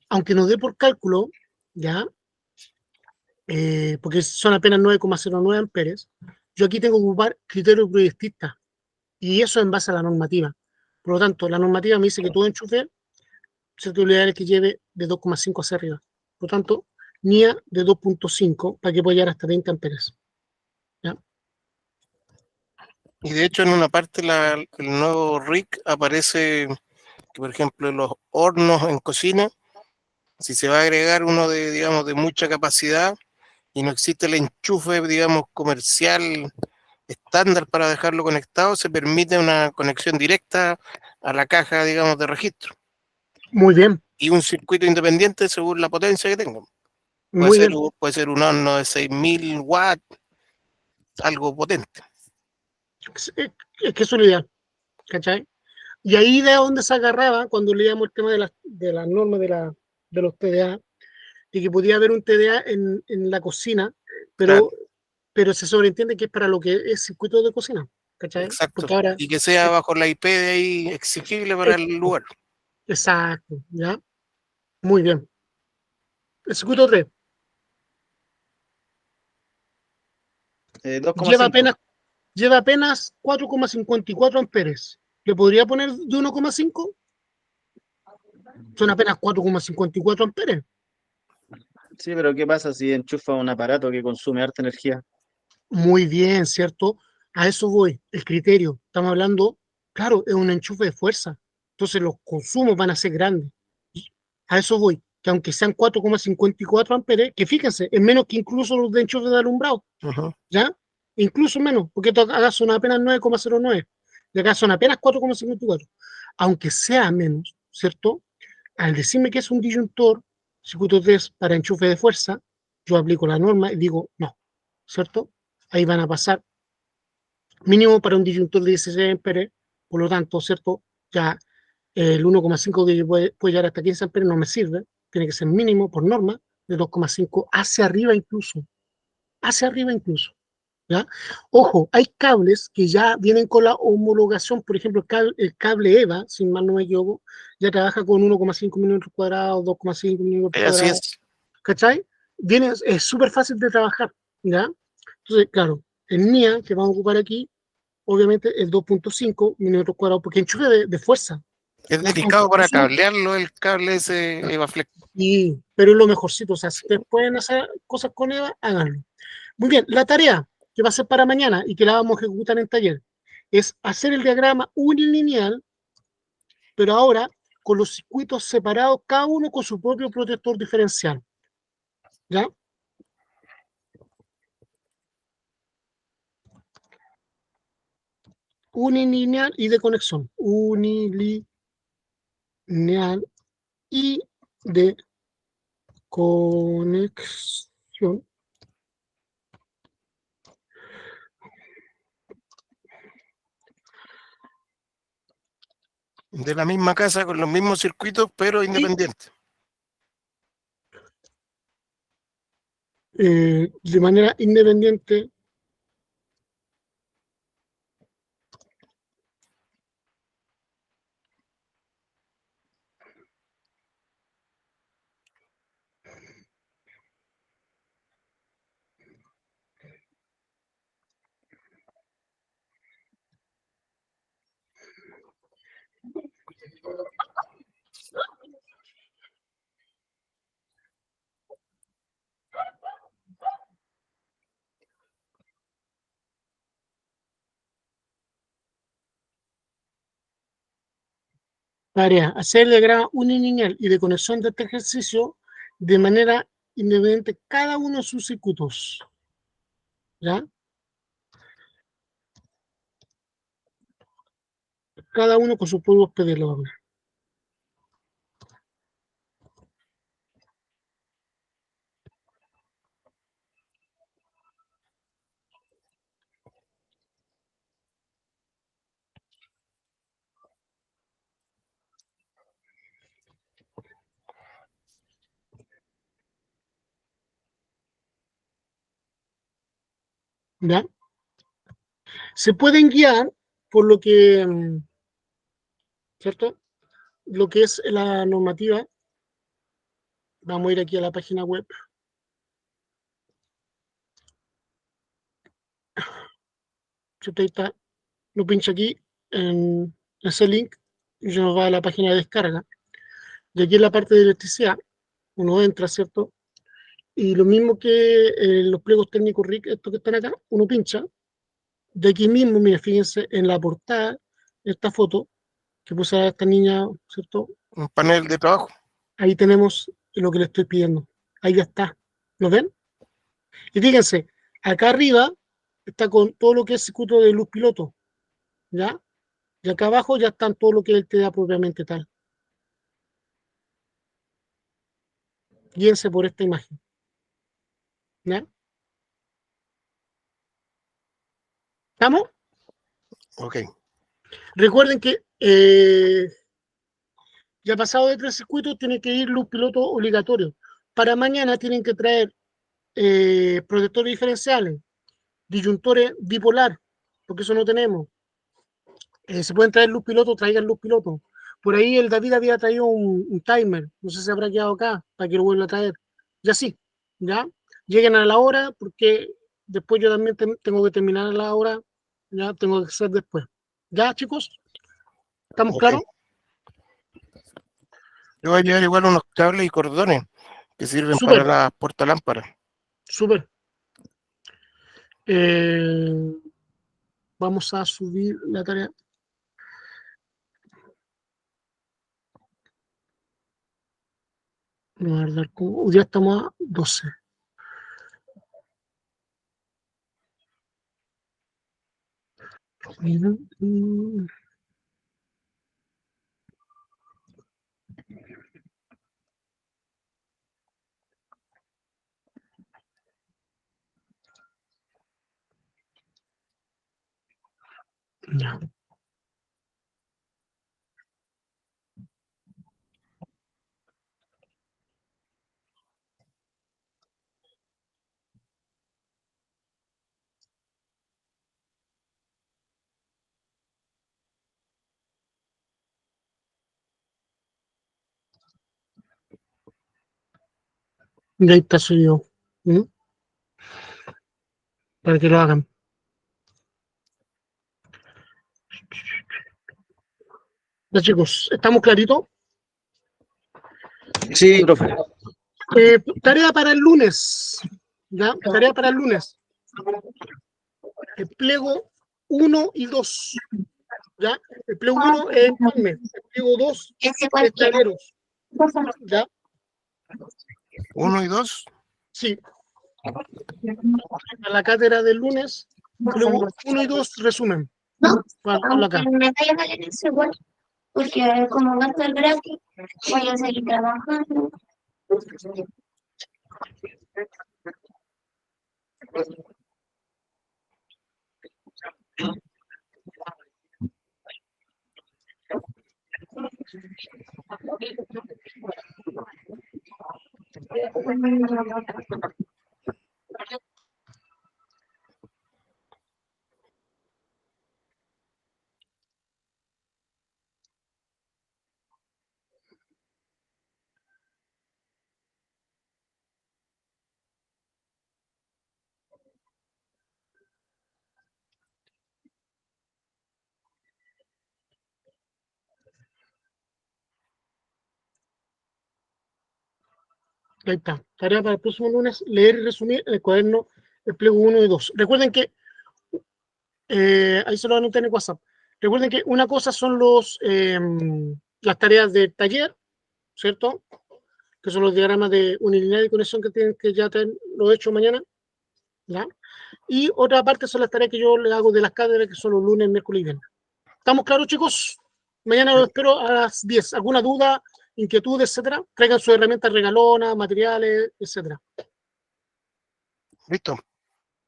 aunque nos dé por cálculo, ya, porque son apenas 9,09 amperes, yo aquí tengo que ocupar criterio proyectista. Y eso en base a la normativa. Por lo tanto, la normativa me dice que todo enchufe ciertas utilidades que lleve de 2,5 hacia arriba. Por lo tanto, NIA de 2,5 para que pueda llegar hasta 20 amperes. ¿Ya? Y de hecho, en una parte el nuevo RIC aparece que, por ejemplo, en los hornos en cocina, si se va a agregar uno de, digamos, de mucha capacidad y no existe el enchufe, digamos, comercial estándar para dejarlo conectado, se permite una conexión directa a la caja, digamos, de registro. Muy bien, y un circuito independiente según la potencia que tengo. muy bien. Puede ser un horno de 6000 watts, algo potente. Es que eso es lo ideal, ¿cachai? Y ahí de donde se agarraba cuando leíamos el tema de las normas de los TDA, y que podía haber un TDA en la cocina, Claro, pero se sobreentiende que es para lo que es circuito de cocina, ¿cachai? exacto. Porque ahora, Y que sea eh, bajo la IP de ahí exigible para eh, el lugar. exacto, ¿ya? Muy bien. El circuito 3 dos coma lleva cinco apenas, lleva apenas 4,54 amperes. ¿Le podría poner de 1,5? Son apenas 4,54 amperes. Sí, pero ¿qué pasa si enchufa un aparato que consume harta energía? Muy bien, ¿cierto? A eso voy, el criterio. Estamos hablando, claro, es un enchufe de fuerza. Entonces los consumos van a ser grandes. Y a eso voy, que aunque sean 4,54 amperes, que fíjense, es menos que incluso los de enchufe de alumbrado, Ujú. ¿ya? Incluso menos, porque acá son apenas 9,09 y acá son apenas 4,54. Aunque sea menos, ¿cierto? Al decirme que es un disyuntor circuito 3 para enchufe de fuerza, yo aplico la norma y digo no, ¿cierto? Ahí van a pasar mínimo para un disyuntor de 16 amperes, por lo tanto, ¿cierto? Ya el 1,5 que puede llegar hasta 15 amperes no me sirve, tiene que ser mínimo por norma de 2,5 hacia arriba incluso, ¿ya? Ojo, hay cables que ya vienen con la homologación, por ejemplo, el cable EVA, sin mal no me equivoco, ya trabaja con 1,5 milímetros cuadrados, 2,5 milímetros Así cuadrados, es. ¿cachai? Es súper fácil de trabajar, ¿ya? Entonces, claro, en MIA, que vamos a ocupar aquí, obviamente es 2,5 milímetros cuadrados, porque enchufe de fuerza, Es ¿ya? Aunque delicado para incluso, cablearlo el cable ese EvaFlex. pero es lo mejorcito, o sea, si ustedes pueden hacer cosas con EVA, háganlo. Muy bien, la tarea que va a ser para mañana y que la vamos a ejecutar en taller es hacer el diagrama unilineal, pero ahora con los circuitos separados, cada uno con su propio protector diferencial, ¿ya? Unilineal y de conexión. Unilineal y de conexión. De la misma casa con los mismos circuitos, pero Y independientes. de manera independiente. Tarea, hacer el diagrama unilineal y de conexión de este ejercicio de manera independiente cada uno de sus circuitos. ¿Ya? Cada uno con sus propios PDL. ¿Ya? Se pueden guiar por lo que, ¿cierto? Lo que es la normativa. Vamos a ir aquí a la página web. ¿Cierto? Ahí está. Lo pincha aquí en ese link y se nos va a la página de descarga. Y aquí en la parte de electricidad, uno entra, ¿cierto? Y lo mismo que los pliegos técnicos RIC, estos que están acá, uno pincha. De aquí mismo, mira, fíjense en la portada, esta foto que puse a esta niña, ¿cierto? Un panel de trabajo. Ahí tenemos lo que le estoy pidiendo. Ahí ya está. ¿Lo ven? Y fíjense, acá arriba está con todo lo que es circuito de luz piloto, ¿ya? Y acá abajo ya están todo lo que es el TDA propiamente tal. Guíense por esta imagen. ¿Ya? ¿Estamos? Ok. Recuerden que ya pasado de 3 circuitos tienen que ir luz piloto obligatorio. Para mañana tienen que traer protectores diferenciales, disyuntores bipolar, porque eso no tenemos. Se pueden traer luz piloto, traigan luz piloto. Por ahí el David había traído un timer, no sé si habrá quedado acá, para que lo vuelva a traer. Ya sí, ya. Lleguen a la hora, porque después yo también tengo que terminar a la hora, ya tengo que hacer después. ¿Ya, chicos? ¿Estamos Ok. claros? Yo voy a llevar igual unos cables y cordones que sirven Súper. para las portalámparas. Súper. Vamos a subir la tarea. Vamos a ver cómo. Hoy día estamos a 12. Ya. Y ahí está subido. ¿Mm? Para que lo hagan. Ya, chicos, ¿estamos claritos? Sí, profe. Tarea para el lunes. ¿Ya? Tarea para el lunes. El pliego 1 y 2. ¿Ya? El pliego 1 es empalme. El pliego 2 es tableros. ¿Ya? 1 y 2. Sí. A la cátedra del lunes, pliego 1 y 2 resumen. Para acá. Me vaya a leer eso igual, porque como va a estar gratis, voy a seguir trabajando. Ahí está. Tarea para el próximo lunes, leer y resumir en el cuaderno el pliego 1 y 2. Recuerden que, ahí se lo anoté en el WhatsApp. Recuerden que una cosa son las tareas de taller, ¿cierto? Que son los diagramas de unilineal de conexión que tienen que ya tener lo hecho mañana, ¿ya? Y otra parte son las tareas que yo le hago de las cátedras, que son los lunes, miércoles y viernes. ¿Estamos claros, chicos? Mañana los espero a las 10. ¿Alguna duda, inquietud, etcétera? Traigan sus herramientas regalonas, materiales, etcétera. Listo.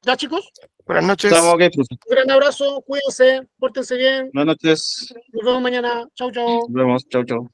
¿Ya, chicos? Buenas noches. Estamos ok, profe. Un gran abrazo, cuídense, pórtense bien. Buenas noches. Nos vemos mañana. Chau, chau. Nos vemos. Chau, chau.